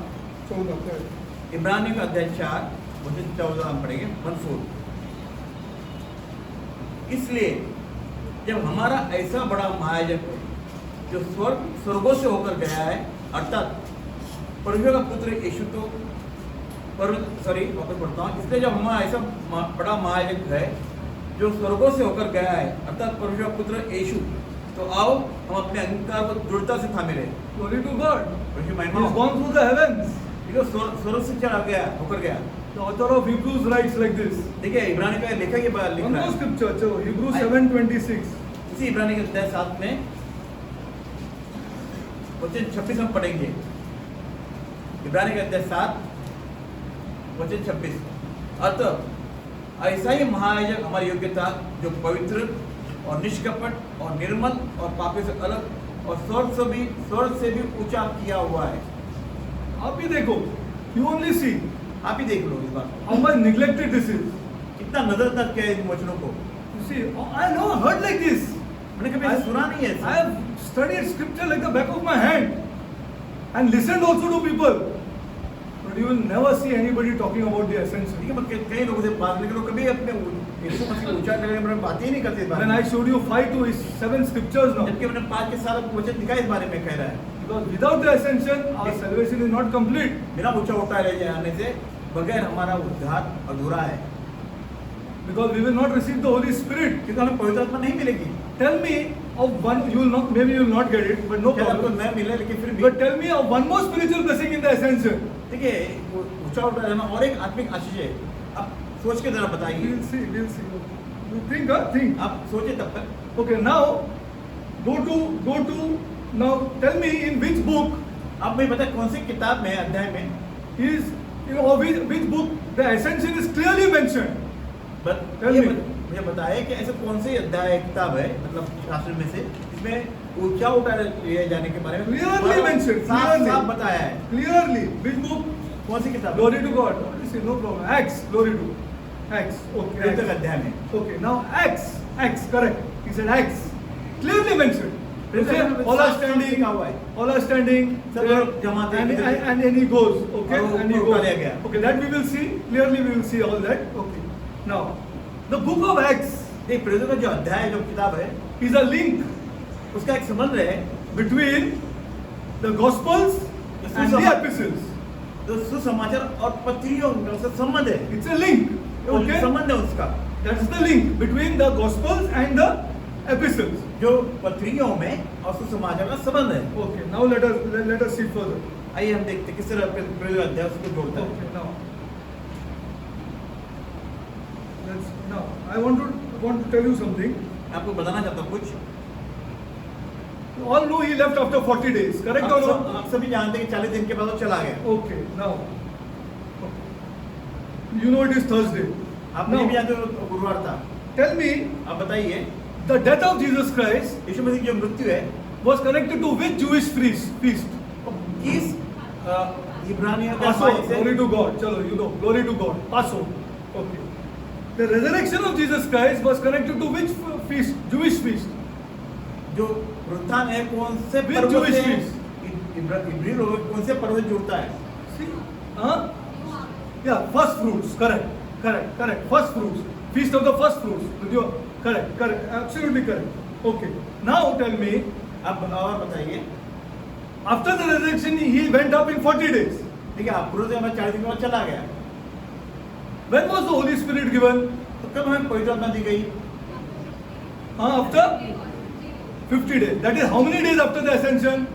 इब्रानी का अध्याय 4 वचन 14 हम पढ़ेंगे 14। इसलिए जब हमारा ऐसा बड़ा महायाजक है जो स्वर्गों से होकर गया है, अर्थात परमेश्वर का पुत्र यीशु, तो वापस पढ़ता हूँ। इसलिए जब हमारा ऐसा बड़ा महायाजक है जो स्वर्गों से होकर गया है, अर्थात परमेश्वर का पुत्र यीशु, तो आओ हम अपने अंगीकार को दृढ़ता से थामे रहे। Glory to God. परमेश्वर He महिमा has हो। gone through the heavens. देखो स्वर्ग से चढ़ा गया, होकर गया। The author of Hebrews writes like this. देखिए इब्रानी का लेखक ये बात लिख One रहा more है। scripture, चलो Hebrews 7:26. इसी इब्रानी के अध्याय 7 में वचन 26 हम पढ़ेंगे। इब्रानी के अध्याय 7 वचन 26। अतः ऐसा ही महायाजक हमारी योग्यता जो पवित्र और निष्कपट और निर्मल और पापी से अलग और स्वर्ग से भी ऊंचा किया हुआ है। आप ही देखो, you only see आप ही देख लो इस बात को, how much neglected this is. कितना नजरअंदाज किया है इन वचनों को। You see, I never heard like this. मैंने कभी ऐसा सुना नहीं है I ऐसा। have studied scripture like the back of my hand and listened also to people. But you will never see anybody talking about the ascension. ठीक है, मैं कई लोगों से बात करके लोग कभी अपने यीशु मसीह को ऊंचा करने के बारे में बात ही नहीं करते इस बारे When में। I showed you 5 to 7 scriptures now. जबकि मैंने 5 के साल वचन दिखाए इस बारे में कह रहा है। Because without the ascension, our salvation is not complete. बिना ऊंचा उठा ले जाने से बगैर हमारा उद्धार अधूरा है, Because we will not receive the Holy Spirit. क्योंकि हमें पवित्र आत्मा नहीं मिलेगी। Tell me of one, you will not, maybe you will not get it, but no शायद आपको problem. न मिले लेकिन फिर भी But tell me of one more spiritual blessing in the ascension. देखिए ऊंचा उठा जाना और एक आत्मिक आशीष है। आप सोच के जरा बताइए, We'll see, we'll see. You think, think. आप सोचिए तब तक। Okay, now go to now tell me in which book आप मुझे बताए कौन सी किताब में अध्याय में is or which book the ascension is clearly mentioned. Tell ये me. मुझे बताए कि ऐसे कौन सी अध्याय किताब है मतलब शास्त्र में से जिसमें ऊंचा उठा लिए जाने के बारे में Clearly mentioned, साफ clearly. साफ बताया है। Clearly, which book? कौन सी किताब? Glory to God. No problem. Acts, glory to Acts. Okay. पवित्र Acts. अध्याय में। Okay, now Acts, correct. He said Acts. Clearly mentioned. He Pavitra said, में all are साफ-साफ standing, लिखा हुआ है। all are standing, सब there, लोग जमा थे, and then he goes, okay, और and he ऊपर उठाया goes. गया। Okay, that we will see, clearly we will see all that. Okay. Now, the book of Acts ये पवित्र का जो अध्याय है, जो किताब है, is a link उसका एक संबंध है between the Gospels and the epistles. जो सुसमाचार और पत्रियों का संबंध है। It's a link, वो okay? संबंध है उसका, That's the link between the Gospels and the epistles. जो पत्रियों में और सुसमाचार का संबंध है। Okay, now let us see further. आइए हम देखते हैं किस तरह पवित्र अध्याय उसको जोड़ता है। Okay, now I want to tell you something. मैं आपको बताना चाहता हूँ कुछ। You all know he left after 40 days, correct or not? आप सभी जानते हैं कि 40 दिन के बाद वो चला गया। Okay, now you know it is Thursday. आप नहीं भी Now जानते हो गुरुवार था। tell me, आप बताइए the death of Jesus Christ यीशु मसीह की जो मृत्यु है was connected to which Jewish feast? किस इब्रानियों का Passover. से Glory to God. Chalo, you know, glory to God. Passover. Okay. The resurrection of Jesus Christ was connected to which feast? Jewish feast. जो उत्थान है कौन से Which पर्व Jewish से feast? इब्री लोग कौन से पर्व से जुड़ता है? See? Huh? Yeah, first fruits. Correct. First fruits. Feast of the first fruits. With your correct. Absolutely correct. Okay. Now tell me, अब और बताइए। after the resurrection, he went up in 40 days. देखिए आप पूरे हमें 40 दिन के बाद चला गया। When was the Holy Spirit given? तो कब हमें पवित्र आत्मा दी गई? After 50 days. That is how many days after the ascension?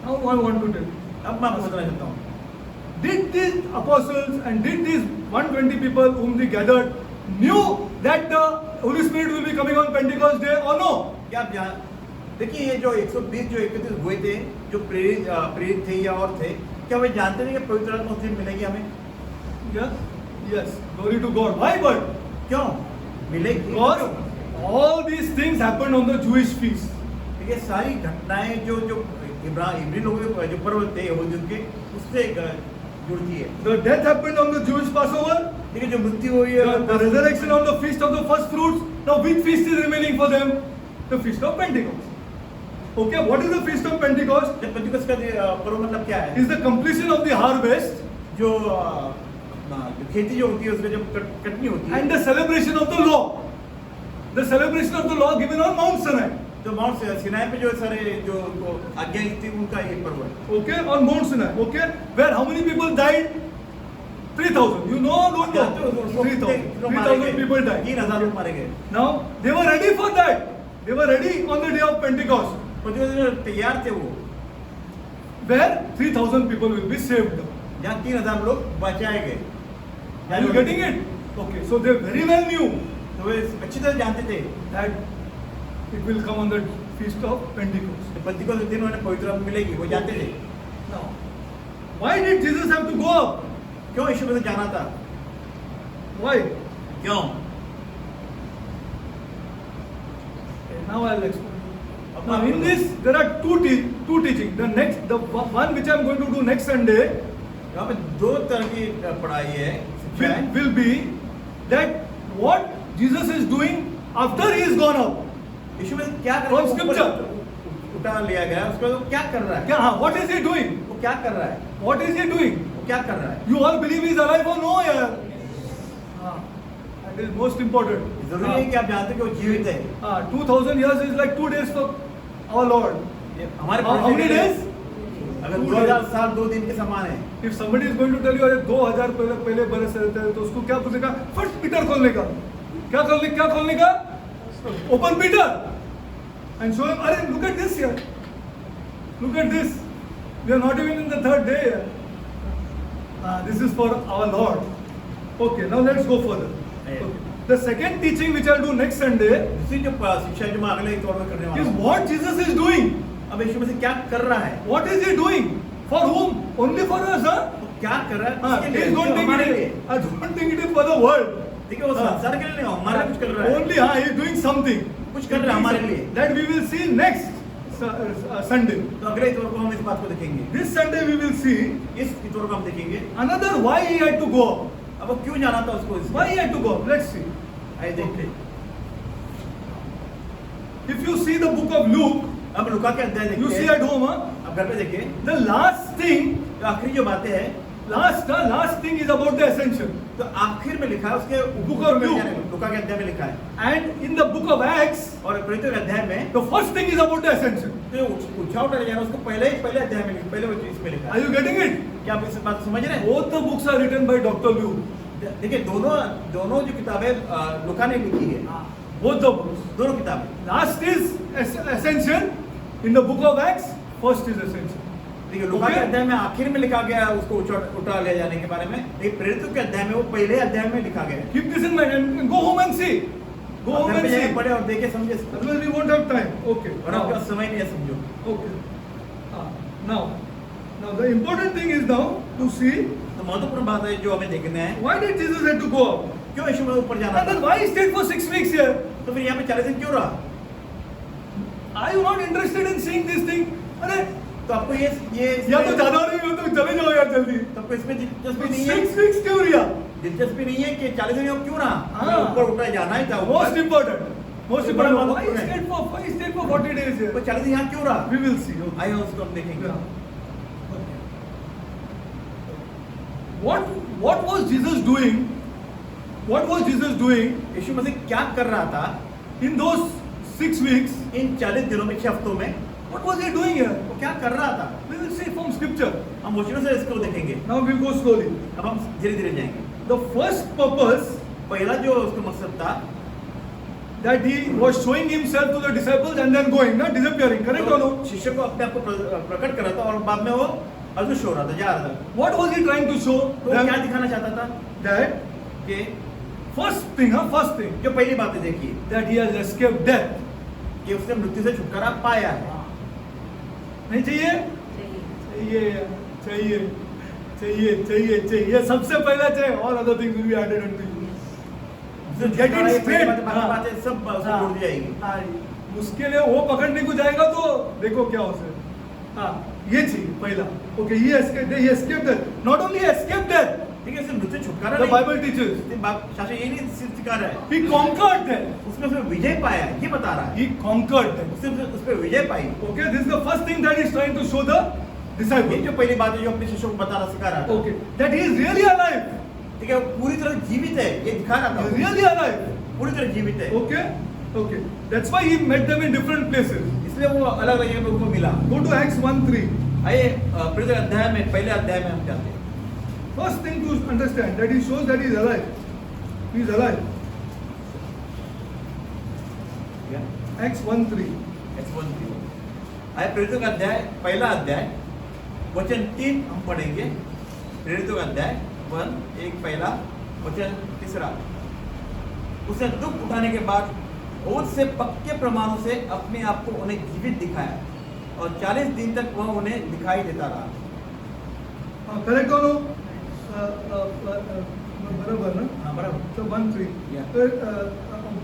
Now I want to tell you. अब मैं आपको बताना चाहता हूँ। Did these apostles and did these 120 people whom they gathered knew that the Holy Spirit will be coming on Pentecost day or no? क्या आप जान देखिए ये जो 120 जो एकत्रित हुए थे जो प्रेरित थे या और थे क्या वे जानते थे कि पवित्र आत्मा उस दिन मिलेगी हमें? Yes. Glory to God. Why but? क्यों मिलेगी? Because all these things happened on the Jewish feast. देखिए सारी घटनाएं जो जो इब्री लोगों के जो पर्व थे यहूदियों के उससे जुड़ती है। The death happened on the Jewish Passover. देखिए जो मृत्यु हुई है The resurrection on the feast of the first fruits. Now which feast is remaining for them? The feast of Pentecost. Okay, what is the feast of Pentecost? जब Pentecost का पर्व मतलब क्या है? Is the completion of the harvest जो खेती जो होती है उसमें जब कटनी होती है and the celebration of the law. The celebration of the law given on Mount Sinai. तो माउंट सिनाई पे जो सारे जो आज्ञाएं थी उनका ये पर्व है। Okay, on Mount Sinai. Okay, where how many people died? 3,000. You know, don't know? 3,000. 3,000 people died. 3,000 लोग मारे गए। Now they were ready for that. They were ready on the day of Pentecost, तैयार थे वो where 3,000 people will be saved. जहाँ 3,000 लोग बचाए गए। Are you getting it? Okay, so they very well knew तो वे अच्छी तरह जानते थे that it will come on the feast of Pentecost. Pentecost के दिन उन्हें पवित्र आत्मा मिलेगी वो जानते थे। Now, why did Jesus have to go up? क्यों यीशु मसीह जाना था? Why? क्यों? Now I'll explain. Now in this there are two teaching. The one which I am going to do next Sunday यहाँ पे दो तरह की पढ़ाई है। will be that what Jesus is doing after he is gone out. यीशु मसीह क्या कर From रहा है? scripture. ऊपर उठा लिया गया, उसके बाद वो क्या कर रहा है? क्या हाँ, what is he doing? वो क्या कर रहा है? What is he doing? वो क्या कर रहा है? You all believe he is alive or no यार? हाँ, that is most important. जरूरी है कि आप जानते हो कि वो जीवित है। हाँ, 2000 years is like 2 days for our Lord. ये हमारे How भविष्य many के लिए- days? अगर 2 2000 साल 2 दिन के समान है, If somebody is going to tell you अरे 2000 पहले बरस रहते हैं तो उसको क्या पूछेगा? फर्स्ट पीटर खोलने का, क्या खोलने का? Open Peter and show him अरे look at this here, look at this, we are not even in the 3rd day here. This is for our Lord. Okay, now let's go further. Okay. The second teaching which I'll do next Sunday दूसरी जो शिक्षा जो मैं अगले तौर पर करने वाला is हूँ, what Jesus is doing. अब यीशु मसीह क्या कर रहा है? What is he doing? For whom? Only for us, huh? वो क्या कर रहा है? किसके लिए? Please don't think हमारे it लिए। is. I don't think it is for the world. ठीक है, वो हाँ। संसार के लिए नहीं, हमारे लिए कुछ कर रहा है। Only he is doing something. कुछ कर रहा है हमारे लिए। That we will see next Sunday. तो अगले इतवार को हम इस बात को देखेंगे। This Sunday we will see इस इतवार को हम देखेंगे। another why he had to go. अब वो क्यों जाना था उसको? Why he had to go? Let's see. आइए देखते हैं। If you see the book of Luke, अब लुका के अध्याय you देखते see हैं। at home, huh? अब घर पे देखिए। The last thing, तो आखिरी जो बातें हैं, last thing is about the ascension. तो आखिर में लिखा है उसके Book of Luke. लुका के अध्याय में लिखा है। And in the book of Acts, और प्रेरितों के अध्याय में the first thing is about the ascension. तो उठा उठा ले जाना उसको पहले अध्याय में पहले वो इसमें लिखा Are है। you getting it? क्या आप इस बात को समझ रहे हैं? Both the books are written by Dr. Luke. देखिए दोनों जो किताबें लुका ने लिखी है, Both the books. दोनों किताबें। Last is ascension. In the book of Acts, first is ascension. देखिए लुका के Okay. अध्याय में आखिर में लिखा गया है उसको उठा ले जाने के बारे में। लेकिन प्रेरितों के अध्याय में वो पहले अध्याय में लिखा गया है। Keep this in mind and go home and see. Go home घर and पे जाके see. पढ़े और देखे समझे। Otherwise we won't have time. Okay. और आपका समय नहीं है समझो। Okay. Now the important thing is now to see तो महत्वपूर्ण बात है जो हमें देखना है, why did Jesus have to go up? क्यों यीशु मसीह ऊपर जाना And then था? why he stayed for 6 weeks here? तो फिर यहाँ पे 40 दिन क्यों रहा? Are you not interested in seeing this thing? अरे तो आपको ये या तो ज्यादा नहीं हो तो चले जाओ यार जल्दी. तो आपको इसमें दिलचस्पी नहीं है। 6 weeks क्यों रिया? दिलचस्पी नहीं है कि 40 दिन क्यों रहा? हाँ। ऊपर उठा जाना ही था। Most important. Most ये बड़ा important. Why महत्वपूर्ण है। he stayed for 40 days here? तो 40 दिन यहाँ क्यों रहा? We will see. Okay. आइए उसको हम देखेंगे। Yeah. What was Jesus doing? What was Jesus doing यीशु मसीह क्या कर रहा था in those 6 weeks? इन 40 दिनों में 6 हफ्तों में? What was he doing here? वो क्या कर रहा था? We will see from scripture. हम वचनों से इसको देखेंगे। Now we'll go slowly. अब हम धीरे धीरे जाएंगे। The first purpose पहला जो उसका मकसद था that he was showing himself to the disciples and then going, not disappearing. Correct or no? शिष्य को अपने आप को प्रकट कर रहा था और बाद में वो अदृश्य हो रहा था, जा रहा था। What was he trying to show तो वो क्या them? दिखाना चाहता था? That कि first thing, जो पहली बातें देखी that he has escaped death. कि उसने मृत्यु से छुटकारा पाया है। नहीं चाहिए सबसे पहला चाहिए all other things will be added unto you. जो Get it छुटकारा ये straight. पहली बातें सब उसको जोड़ दी जाएगी। हाँ, उसके लिए वो पकड़ने को जाएगा तो देखो क्या हो सकता है। हाँ, ये चाहिए पहला. Okay, he escaped death. Not only escaped death, ठीक है, सिर्फ मृत्यु छुटकारा the नहीं। Bible teaches शास्त्र ये नहीं सिखा रहा है, he conquered death. उसने विजय पाया है, ये बता रहा है। He conquered death. उसने उस पर विजय पाई। Okay, this is the first thing that he's trying to show the ये disciples. जो पहली बात है जो अपने शिष्यों को बताना सिखा रहा था। Okay, that he is really alive. ठीक है, वो पूरी तरह जीवित है, ये दिखा रहा He is था। really alive. पूरी तरह जीवित है। Okay. That's why he met them in different places. इसलिए वो अलग अलग जगह पे उनको मिला। Go to Acts 1:3. आइए प्रेरितों के अध्याय में पहले अध्याय में हम जाते हैं। First thing to understand that he shows that he is alive. He is alive. ठीक है? Acts 1:3. आइए प्रेरितों का अध्याय पहला अध्याय वचन 3 हम पढ़ेंगे। प्रेरितों का अध्याय 1 पहला वचन 3। उसने दुख उठाने के बाद बहुत से पक्के प्रमाणों से अपने आप को उन्हें जीवित दिखाया और 40 दिन तक वह उन्हें दिखाई देता रहा। Correct or no? बराबर ना? हाँ बराबर। So 1:3. Yeah.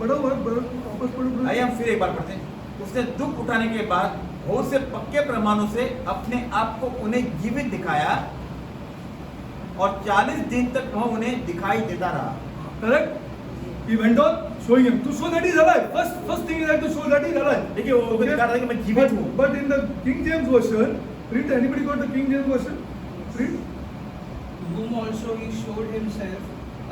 बराबर वापस पढ़ो। आइए हम फिर एक बार पढ़ते हैं। उसने दुख उठाने के बाद बहुत से पक्के प्रमाणों से अपने आप को उन्हें जीवित दिखाया और 40 दिन तक वह उन्हें दिखाई देता रहा। Correct? He went on showing him to show that he's alive. First thing is that to show that he's alive. देखिए वो दिखा रहा है कि मैं जीवित हूँ. But in the King James version, read. Anybody got the King James version? Read. Whom also he showed himself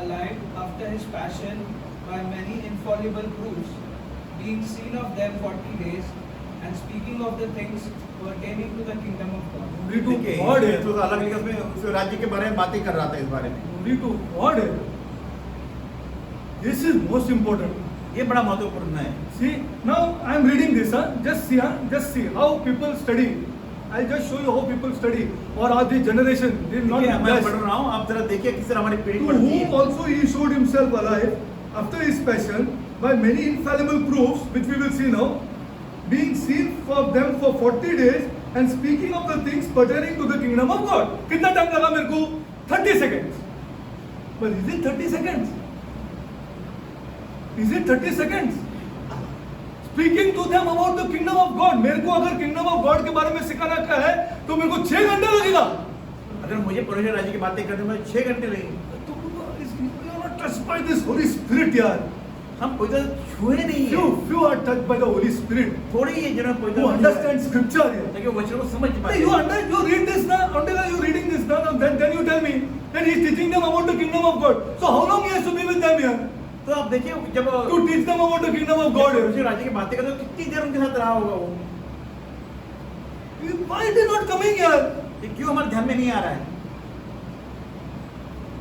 alive after his passion by many infallible proofs, being seen of them 40 days, and speaking of the things pertaining to the kingdom of God. Only to देखिए God ये है. तो अलग लिखा उसमें उस राज्य के बारे में बातें कर रहा था इस बारे में. Only to God है. This is most important. ये बड़ा महत्वपूर्ण है. See, now I am reading this. Just see how people study. I'll just show you how people study. और आज this generation, they not देखिए मैं blessed. पढ़ रहा हूँ, आप जरा देखिए किस तरह हमारी पीढ़ी To पढ़ती whom है. also he showed himself alive after his passion by many infallible proofs, which we will see now, being seen of them for 40 days and speaking of the things pertaining to the kingdom of God. कितना time लगा मेरे को? 30 seconds. But is it 30 seconds? Is it 30 seconds? Speaking to them about the kingdom of God. मेरे को अगर kingdom of God के बारे में सिखाना क्या है तो मेरे को 6 घंटे लगेगा. अगर मुझे परमेश्वर राज्य की बातें करने में 6 घंटे लगेंगे. तो you are not touched by this Holy Spirit यार. हम कोई तो छुए नहीं है. Few are touched by the Holy Spirit. थोड़ी ही जिन्होंने कोई Who तो understand Scripture here. ताकि वो वचन को समझ पाए. You read this now. Until you reading this now, then you tell me that he is teaching them about the kingdom of God. So how long he has to be with them here? तो आप देखिए जब To teach them about the kingdom of God here. परमेश्वर राज्य की बातें करते तो कितनी देर उनके साथ रहा होगा वो. Why is he not coming here? ये क्यों हमारे ध्यान में नहीं आ रहा है.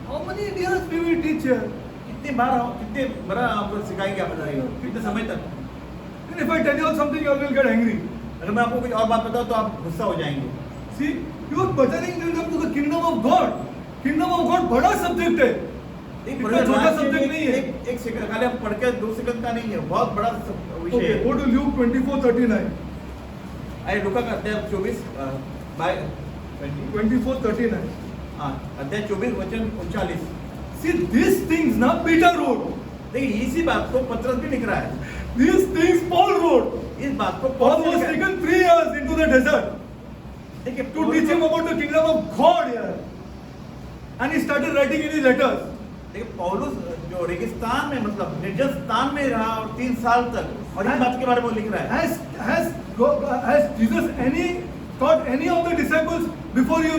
How many years we will teach here? कितने बार आपको सिखाएंगे आप बताइए कितने समय तक. And if I tell you something, you will get angry. अगर मैं आपको कुछ और बात बताऊं तो आप गुस्सा हो जाएंगे. See, you are pertaining them to the kingdom of God. Kingdom of God बड़ा subject है. एक इतना छोटा subject नहीं है. एक सेकंड खाली आप पढ़ के 2 सेकंड का नहीं है, बहुत बड़ा विषय Okay, है. go to Luke 24:39. आइए लूका का अध्याय 24 बाय 24:39. हाँ अध्याय 24 वचन 39. See, these things now Peter wrote. देखिए इसी बात को पत्रस भी लिख रहा है. These things Paul wrote. इस बात को Paul पौलुस was लिखा है. taken 3 years into the desert देखिए to teach him about the kingdom of God here. And he started writing in his letters. देखिए पौलुस जो रेगिस्तान में मतलब निर्जन स्थान में रहा और 3 साल तक और इस बात के बारे में वो लिख रहा है. Has Jesus taught any of the disciples before he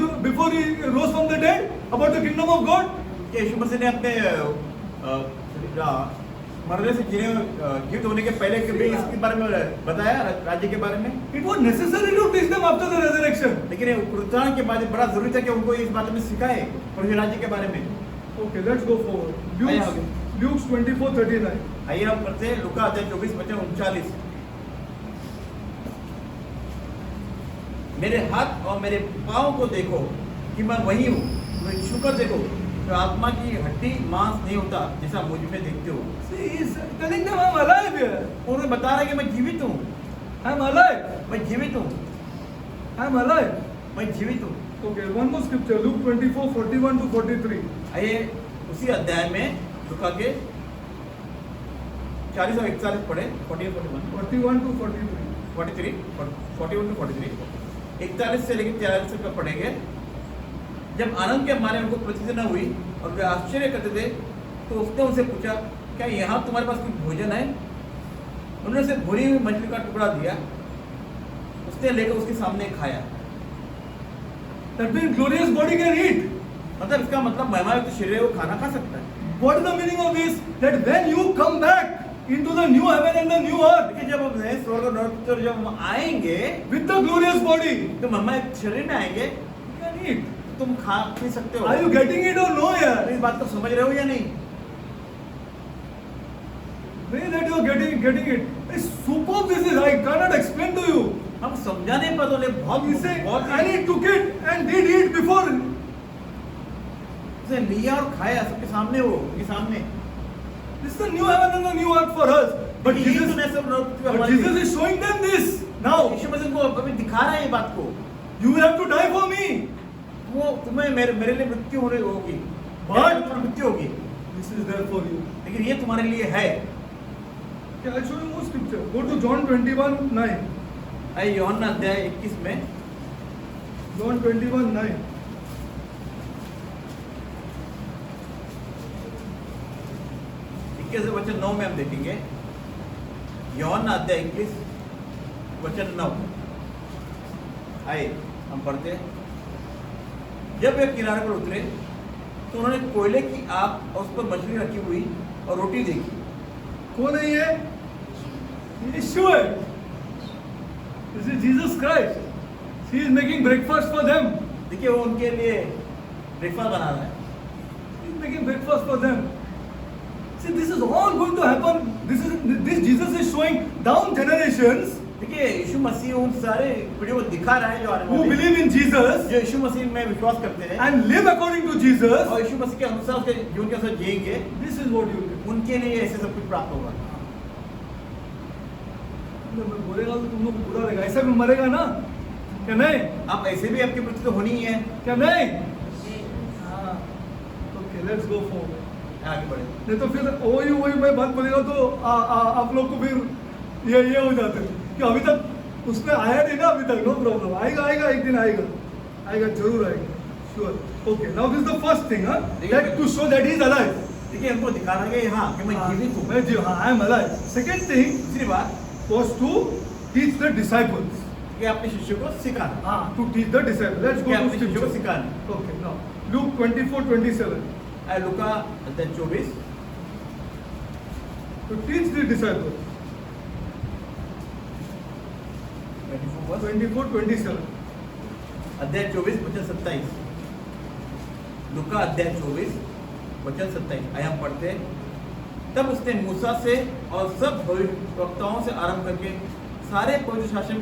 rose from the dead about the kingdom of God? कि यीशु मसीह ने अपने मरने से जीवित होने के पहले के भी इसके बारे में बताया राज्य के बारे में. It was necessary to teach them after the resurrection. लेकिन पुनरुत्थान के बाद बड़ा जरूरी था कि उनको इस बारे में सिखाए परमेश्वर राज्य के बारे में. Okay, let's go forward. Luke 24:39. आइए हम पढ़ते हैं लूका अध्याय 24 वचन 39. मेरे हाथ और मेरे पाँव को देखो कि मैं वही हूँ. मैं छूकर देखो तो आत्मा की हड्डी मांस नहीं होता जैसा मुझ में देखते हो. See, he's telling them I'm alive here. उन्होंने बता रहा है कि मैं जीवित हूँ. I'm alive. मैं जीवित हूँ. I'm alive. मैं जीवित हूँ. Okay, one more scripture. Luke 24:41 to 43. आइए उसी अध्याय में लूका के 40 और 41 पढ़े. 41 41 to 43. 41 to 43. 41 से लेकर 43 तक पढ़ेंगे. जब आनंद के मारे उनको प्रतिष्ठा हुई और वे आश्चर्य करते थे तो उसने उनसे पूछा क्या यहाँ तुम्हारे पास कोई भोजन है. उन्होंने उसे भुनी हुई मछली का टुकड़ा दिया. उसने लेकर उसके सामने खाया. That means glorious body can eat. मतलब इसका मतलब महिमायुक्त शरीर वो खाना खा सकता है. What is the meaning of this? That when you come back into the new heaven and the new earth देखिए जब हम स्वर्ग और नरक की ओर जब हम आएंगे with the glorious body, तो महिमायुक्त शरीर में आएंगे you can eat. तुम खा पी सकते हो. Are you getting it or no तो यार? इस बात को समझ रहे हो या नहीं. Way that you are getting it. It's superb. This is I cannot explain to you. हम समझा नहीं पाते बोले बहुत He said, बहुत and he took it and did eat before. उसने लिया और खाया सबके सामने वो उनके सामने. This is the new heaven and the new earth for us. But यही Jesus, तो नए सब लोग but हमारे Jesus is showing them this now. यीशु मसीह को अभी दिखा रहा है ये बात को. You will have to die for me. वो तुम्हें मेरे लिए मृत्यु होने होगी. But- तुम्हारी मृत्यु होगी. This is there for you. लेकिन ये तुम्हारे लिए है. Okay, I'll show you more scripture. Go to John 21:9. आइए यूहन्ना अध्याय 21 में John 21:9. उसके से वचन 9 में हम देखेंगे, यूहन्ना अध्याय 21 वचन 9। आइए हम पढ़ते हैं। जब वे किनारे पर उतरे तो उन्होंने कोयले की आग और उस पर मछली रखी हुई और रोटी देखी। कौन है ये? यीशु है। This is Jesus Christ. He is making breakfast for them. देखिए वो उनके लिए ब्रेकफास्ट बना रहा है। He is making breakfast for them. See, this is all going to happen. This Jesus is showing down generations देखिए यीशु मसीह उन सारे पीढ़ियों को दिखा रहा है जो आने who वाले हैं, believe in Jesus जो यीशु मसीह में विश्वास करते हैं and live according to Jesus. और यीशु मसीह के अनुसार उसके जीवन के अनुसार जिएंगे। This is what you get. उनके लिए ऐसे सब कुछ प्राप्त होगा। मैं बोलेगा तो तुम लोग को बुरा लगेगा। ऐसा भी मरेगा ना? क्या नहीं? आप ऐसे भी आपकी मृत्यु तो होनी ही है। क्या नहीं? हाँ। Okay, let's go forward. आगे बढ़े। नहीं तो फिर वही मैं बात बोलेगा तो आप लोग को फिर ये हो जाते हैं कि अभी तक उसमें आया नहीं ना अभी तक। नो प्रॉब्लम, आएगा एक दिन आएगा जरूर आएगा, sure. Okay, now this the first thing, that to show that he is alive. देखिए हमको दिखाना है कि हाँ कि मैं जीवित हूँ। मैं जी हाँ, I am alive. Second thing दूसरी बात was to teach the disciples. कि अपने शिष्यों को सिखाना, हाँ, to teach the disciples. Let's कि गो अपने टू शिष्यों को स्क्रिप्चर। सिखाना। ओके, नाउ लूक 24:27 लूका अध्याय 24 टू टीच द डिसाइपल्स। 24:27 अध्याय 24 वचन 27। लूका अध्याय 24 वचन 27। आइए हम पढ़ते हैं। तब उसने मूसा से और सब भविष्यवक्ताओं से आरंभ करके सारे पवित्र शासन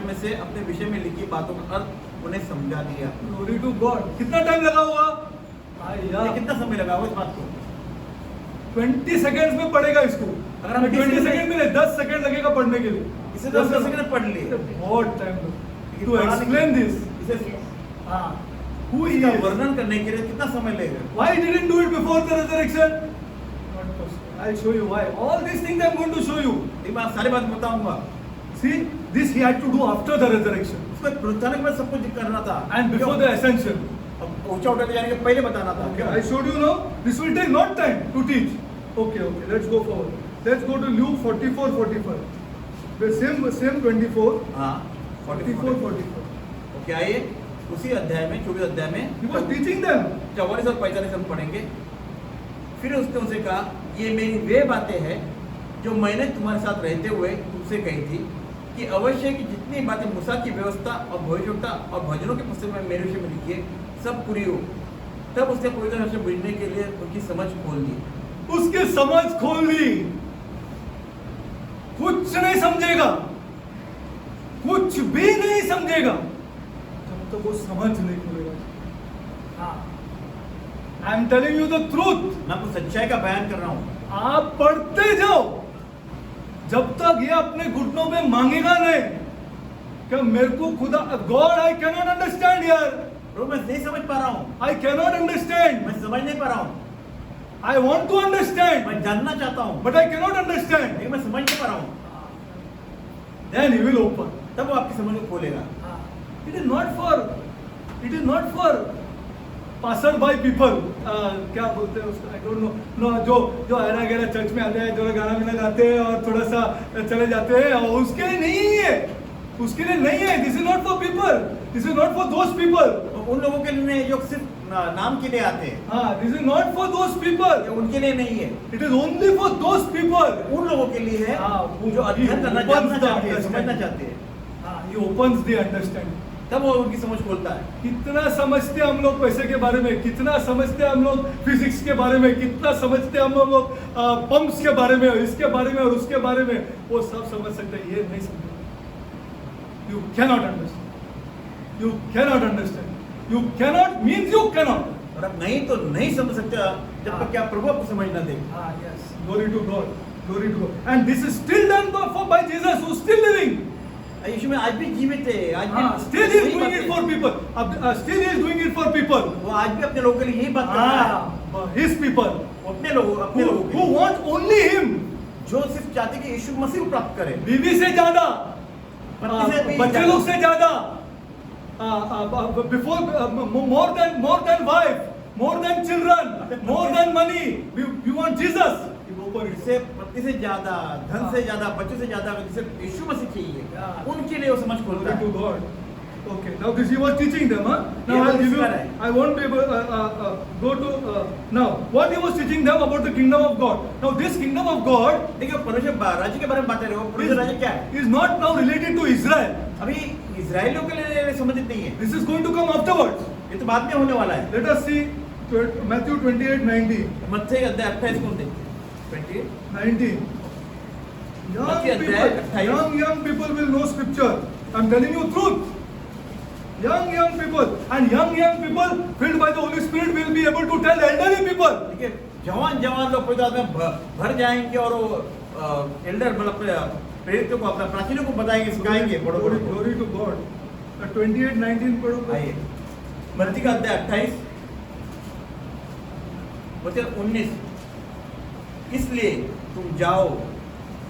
में से अपने विषय में लिखी बातों का अर्थ उन्हें समझा दिया। Glory to God. कितना टाइम लगा होगा? ये कितना समय लगा होगा इस बात को? 20 सेकंड्स में पढ़ेगा इसको। अगर हम 20 सेकंड में नहीं, 10 सेकंड लगेगा पढ़ने के लिए। इसे 10 सेकंड में पढ़ लिए। बहुत टाइम लगा टू एक्सप्लेन दिस। इसे हाँ, who he इसका is. वर्णन करने के लिए कितना समय लगेगा? Why he didn't do it before the resurrection? Not possible. I'll show you why. All these things I'm going to show you. एक बार सारी बात बताऊंगा। See, this he had to do after the resurrection उसको पुनरुत्थान के बाद सब कुछ करना था and before the ascension. अब ऊंचा उठाने जाने के पहले बताना था। Okay, I showed you now. This will take not time to teach. Okay, let's go forward. Let's go to Luke 44:45. The same 24. हाँ 44:44. ओके, आइए उसी अध्याय में 24 अध्याय में He was teaching them. 44 और 45 हम पढ़ेंगे। फिर उसने उनसे कहा, ये मेरी वे बातें हैं जो मैंने तुम्हारे साथ रहते हुए तुमसे कही थी कि अवश्य कि जितनी बातें मूसा की व्यवस्था और भविष्यवक्ता और भजनों के पुस्तक में मेरे विषय में लिखी है सब पूरी हो। तब उसने पवित्र शास्त्र बुझने के लिए उनकी समझ खोल दी। उसकी समझ खोल दी। कुछ नहीं समझेगा, कुछ भी नहीं समझेगा जब तक वो समझ नहीं खोलेगा। I am telling you the truth. मैं आपको सच्चाई का बयान कर रहा हूँ। आप पढ़ते जाओ जब तक ये अपने घुटनों पे मांगेगा नहीं कि मेरे को खुदा God I can not understand यार। मैं नहीं समझ पा रहा हूँ, आई कैन नॉट अंडरस्टैंड। मैं समझ नहीं पा रहा हूँ, आई वॉन्ट टू अंडरस्टैंड मैं जानना चाहता हूँ but I can not understand. लेकिन मैं समझ नहीं पा रहा हूँ। Then he will open. तब वो आपकी समझ को खोलेगा। It is not for passer by people. क्या बोलते हैं उसका? I don't know. No, जो आना गहरा चर्च में आते हैं, जो गाना बिना गाते हैं और थोड़ा सा चले जाते हैं, और उसके लिए नहीं है, उसके लिए नहीं है। This is not for people. This is not for those people. तो उन लोगों के लिए जो सिर्फ नाम के लिए आते हैं, हाँ, this is not for those people. ये उनके लिए नहीं है, It is only for those people. उन लोगों के लिए है हाँ, जो अध्ययन करना opens जानना the चाहते हैं, समझना understanding. चाहते हैं। हाँ, he opens the understanding. तब वो उनकी समझ खोलता है। कितना समझते हम लोग पैसे के बारे में, कितना समझते हम लोग फिजिक्स के बारे में, कितना समझते हम लोग पंप्स के बारे में, इसके बारे में और उसके बारे में, वो सब समझ सकते हैं, ये नहीं समझते। You cannot understand, you cannot understand, you cannot means you cannot. और आप नहीं तो नहीं समझ सकते जब तक कि आप प्रभु आपको समझ ना दे। हाँ, yes, glory to God, glory to God. And this is still done for by Jesus who still living. यीशु में आज भी जीवित है, आज भी still he is doing it for people. Still he is doing it for people. वो आज भी अपने लोगों के लिए यही बात कर रहा है। His people अपने लोगों के who लिए want only him. जो सिर्फ चाहते कि यीशु मसीह को प्राप्त करे, बीवी से ज्यादा, बच्चे लोग से ज्यादा, before more than wife, more than children, more than money. You want Jesus? You go for it. जिसे पत्नी से ज्यादा, धन से ज्यादा, बच्चों से ज्यादा, जिसे यीशु मसीह चाहिए, Yeah. उनके लिए वो समझ खोलता Glory है। to God. Okay, now this he was teaching them, huh? Now ये I'll वो give you. सिखा रहा है। I won't be able go to now. What he was teaching them about the kingdom of God. Now this kingdom of God देखिए परमेश्वर राज्य के बारे में बात कर रहे हो, परमेश्वर राज्य क्या है? is not now related to Israel. अभी इजरायलियों के लिए संबंधित नहीं है, This is going to come afterwards. ये तो बाद में होने वाला है। Let us see Matthew 28:19. मत्थई अध्याय 28 को देखते हैं। 19. Matthew अध्याय 28. Young people will know scripture. I'm telling you truth. Young people and young people filled by the Holy Spirit will be able to tell elderly people. देखिए जवान लोग पवित्र आत्मा में भर जाएंगे और वो एल्डर मतलब प्रेरितों को अपना प्राचीनों को बताएंगे, सिखाएंगे बड़ों Glory, को। glory to God. 28:19 पढ़ो। आइए मत्ती का अध्याय 28 वचन 19, इसलिए तुम जाओ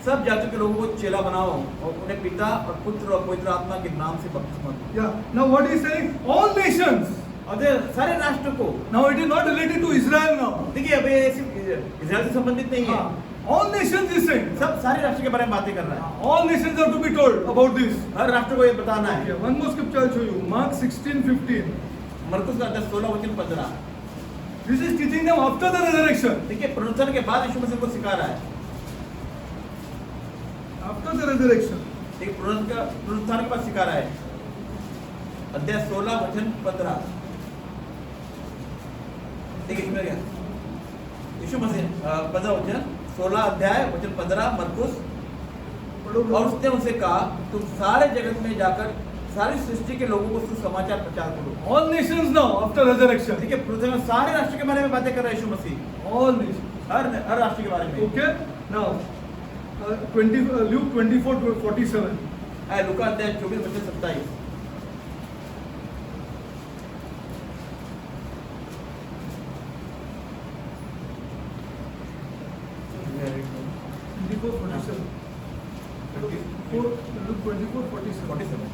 सब जातियों के लोगों को चेला बनाओ और उन्हें पिता और पुत्र और पवित्र आत्मा के नाम से बपतिस्मा दो। Yeah. Now what he is saying? All nations. और सारे राष्ट्र को। Now it is not related to Israel now. देखिए अभी इजराइल से संबंधित नहीं है, All nations is saying. सब सारे राष्ट्र के बारे में बातें कर रहा है। All nations are to be told about this. हर राष्ट्र को ये बताना Okay, है। one more scripture I'll show you. Mark 16:15. मरकुस का अध्याय 16 वचन 15। This is teaching them after the resurrection. देखिए पुनरुत्थान के बाद यीशु मसीह को सिखा रहा है। After the resurrection. देखिए पुनरुत्थान के बाद सिखा रहा है। अध्याय 16 वचन 15। देखिए इसमें क्या? यीशु मसीह 15 वचन 16 अध्याय वचन 15 मरकुस। और उसने उनसे कहा तुम सारे जगत में जाकर सारी सृष्टि के लोगों को सुसमाचार प्रचार करो। All nations now after resurrection. देखिए पुनरुत्थान में सारे राष्ट्र के बारे में बातें कर रहा है यीशु मसीह। All nations. हर राष्ट्र के बारे में। Okay. Now, 20 Luke 24:47. लूका अध्याय 24 वचन 27। Luke 24:47.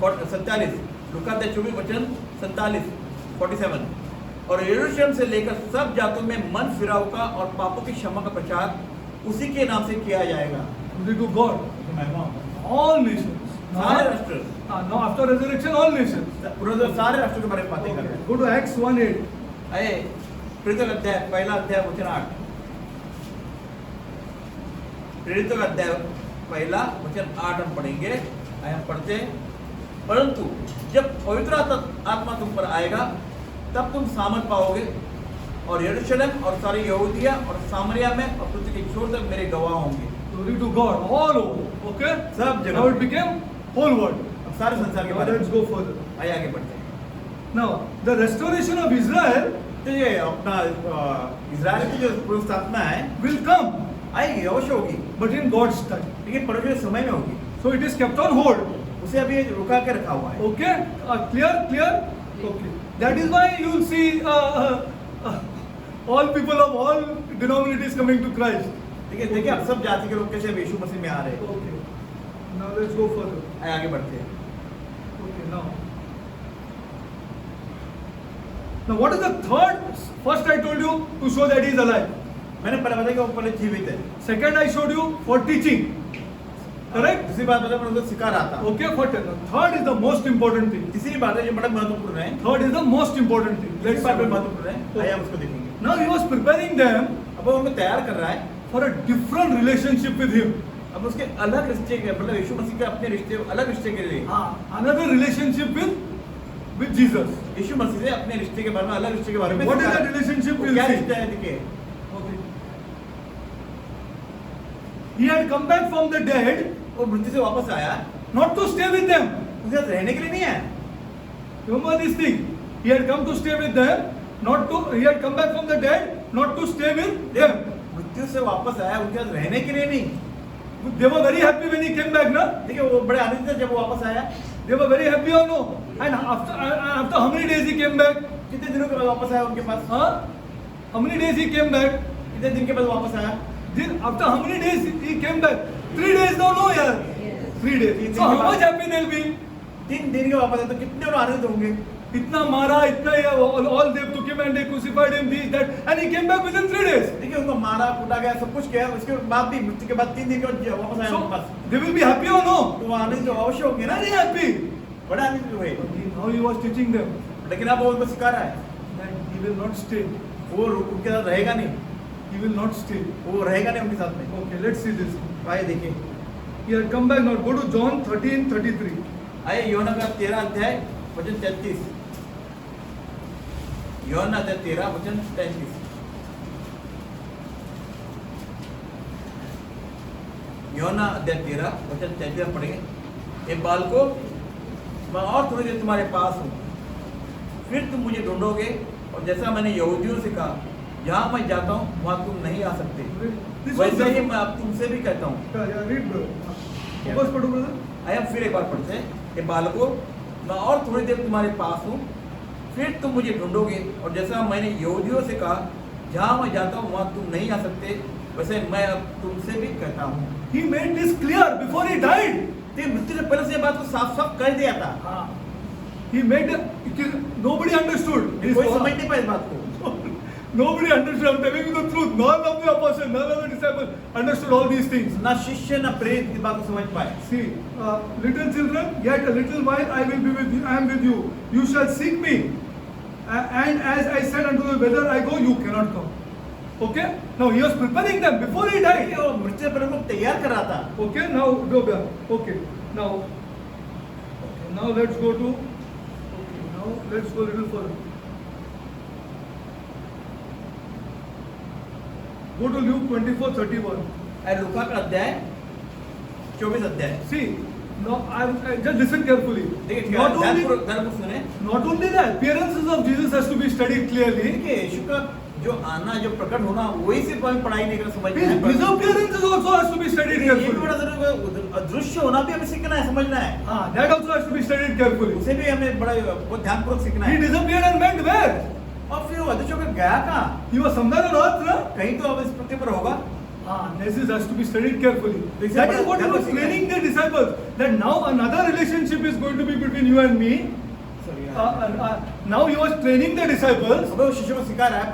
47 लूका अध्याय 24 वचन 47 47। और यरूशलेम से लेकर सब जातों में मन फिराव का और पापों की क्षमा का प्रचार उसी के नाम से किया जाएगा। Glory to God. All nations. सारे राष्ट्र। Now after resurrection, all nations. पुनरुत्थान सारे राष्ट्रों के बारे में बातें कर रहे हैं। Go to Acts 1:8. आइए प्रेरितों का अध्याय पहला अध्याय वचन 8। प्रेरितों का अध्याय पहला वचन 8 हम पढ़ेंगे। आइए हम पढ़ते हैं। परंतु जब पवित्र आत्मा तुम पर आएगा तब तुम सामर्थ पाओगे और यरूशलेम और सारी यहूदिया और सामरिया में और पृथ्वी के छोर तक मेरे गवाह होंगे। Glory to God. All over. Okay. सब जगह। Now it became whole world. अब सारे संसार के Now बारे में let's go further. आइए आगे बढ़ते हैं। Now the restoration of Israel तो ये अपना इजराइल की जो पुनर्स्थापना है will come, आएगी, अवश्य होगी, but in God's time. लेकिन परमेश्वर के समय में होगी। So it is kept on hold. उसे अभी रुका के रखा हुआ है। Okay. Clear. Okay. That is why you will see all people of all denominations coming to Christ. देखिए अब सब जाति के लोग कैसे यीशु मसीह में आ रहे हैं। Okay. Now let's go further. आइए आगे बढ़ते हैं। Okay. Now what is the third? First I told you to show that he is alive. मैंने पहले बताया कि वो पहले जीवित है। Second I showed you for teaching. Correct? दूसरी बात मतलब मैं उनको सिखा रहा था। Okay. For third is the most important thing. तीसरी बात है जो बड़ा महत्वपूर्ण है। Third is the most important thing. तीसरी बात में महत्वपूर्ण है। आइए हम उसको देखेंगे। Now he was preparing them अब वो उनको तैयार कर रहा है for a different relationship with him. अब उसके अलग रिश्ते के मतलब यीशु मसीह के अपने रिश्ते अलग रिश्ते के लिए Another relationship with Jesus. यीशु मसीह से अपने रिश्ते के बारे में अलग रिश्ते के बारे में What is सिखा that रहा है। relationship वो we'll क्या see. रिश्ता है देखिए। Okay. He had come back from the dead वो मृत्यु से वापस आया, not to stay with them. उसके साथ रहने के लिए नहीं आया। Remember this thing. He had come to stay with them, not to. He had come back from the dead, not to stay with them. मृत्यु से वापस आया उनके साथ रहने के लिए नहीं। They were very happy when he came back, na? देखिए वो बड़े आनंदित थे जब वो वापस आया। They were very happy or no? And after how many days he came back? कितने दिनों के बाद वापस आया उनके पास? Huh? How many days he came back? कितने दिन के बाद वापस आया? After how many days he came back? 3 days now, no, yeah. 3 days. So how much happy they'll be? 3 दिन के वापस आए तो कितने लोग आनंदित होंगे? इतना मारा, इतना all they took him and they crucified him, this that, and he came back within 3 days. देखिए उनको मारा कूटा गया, सब कुछ किया, उसके बाद भी मृत्यु के बाद 3 दिन के बाद वापस आया So उनके पास। they will be happy or no? तो वो आनंद जो अवश्य होंगे ना, Very happy. बड़ा आनंद हुए। Now he was teaching them लेकिन अब वो उनको सिखा रहा है, that he will not stay. वो उनके साथ रहेगा नहीं, He will not stay. वो रहेगा नहीं उनके साथ में। Okay, let's see this. आइए देखिए, He had come back now. Go to John 13:33. आइए यूहन्ना का 13 अध्याय वचन 33। यूहन्ना अध्याय 13 वचन 33। यूहन्ना अध्याय 13 वचन 33 पढ़ेंगे। ये बालकों, मैं और थोड़ी देर तुम्हारे पास हूँ, फिर तुम मुझे ढूंढोगे, और जैसा मैंने यहूदियों से कहा, जहाँ मैं जाता हूँ वहाँ तुम नहीं आ सकते, This was वैसे ही the- मैं अब तुमसे भी कहता हूँ। Yeah, read, brother. Focus, पढ़ो, brother. आइए हम फिर एक बार पढ़ते हैं। ये बालकों, मैं और थोड़ी देर तुम्हारे पास हूँ, फिर तुम मुझे ढूंढोगे, और जैसा मैंने यहूदियों से कहा, जहाँ मैं जाता हूँ वहाँ तुम नहीं आ सकते, वैसे मैं अब तुमसे भी कहता हूँ। He made this clear before he died. तो मृत्यु से पहले से ये बात को साफ साफ कर दिया था। He made nobody understood. His कोई समझ नहीं पाया इस बात को। Nobody understood. I'm telling you the truth. None of the apostles, none of the disciples understood all these things. ना शिष्य ना प्रेरित इस बात को समझ पाए। See, little children, yet a little while I will be with you. I am with you. You shall seek me. And as I said unto you, whither I go, you cannot come. Okay? Now he was preparing them before he died. वो मृत्यु से पहले उनको तैयार कर रहा था। Okay, now go back. Okay, now let's go to. Okay, now let's go a little further. Go to Luke 24:31. लूका का अध्याय 24 अध्याय। See, now I just listen carefully. देखिए Not only धर्म सुने। the appearances of Jesus has to be studied clearly. देखिए यीशु का जो आना, जो प्रकट होना, वही सिर्फ हमें पढ़ाई नहीं कर समझ His disappearances also has to be studied ये भी carefully. बड़ा जरूरी है। अदृश्य होना भी हमें सीखना है, समझना है। That also has to be studied carefully. उसे भी हमें बड़ा बहुत ध्यानपूर्वक सीखना He है। disappeared and went where? और फिर वो अदृश्य होकर गया कहाँ? He was somewhere on earth, na? कहीं तो अब इस पृथ्वी पर होगा। This has to be studied carefully. This is That is what he that was was- training the disciples. That now another relationship is going to be between you and me. Now he was training the disciples अब वो शिष्यों को सिखा रहा है,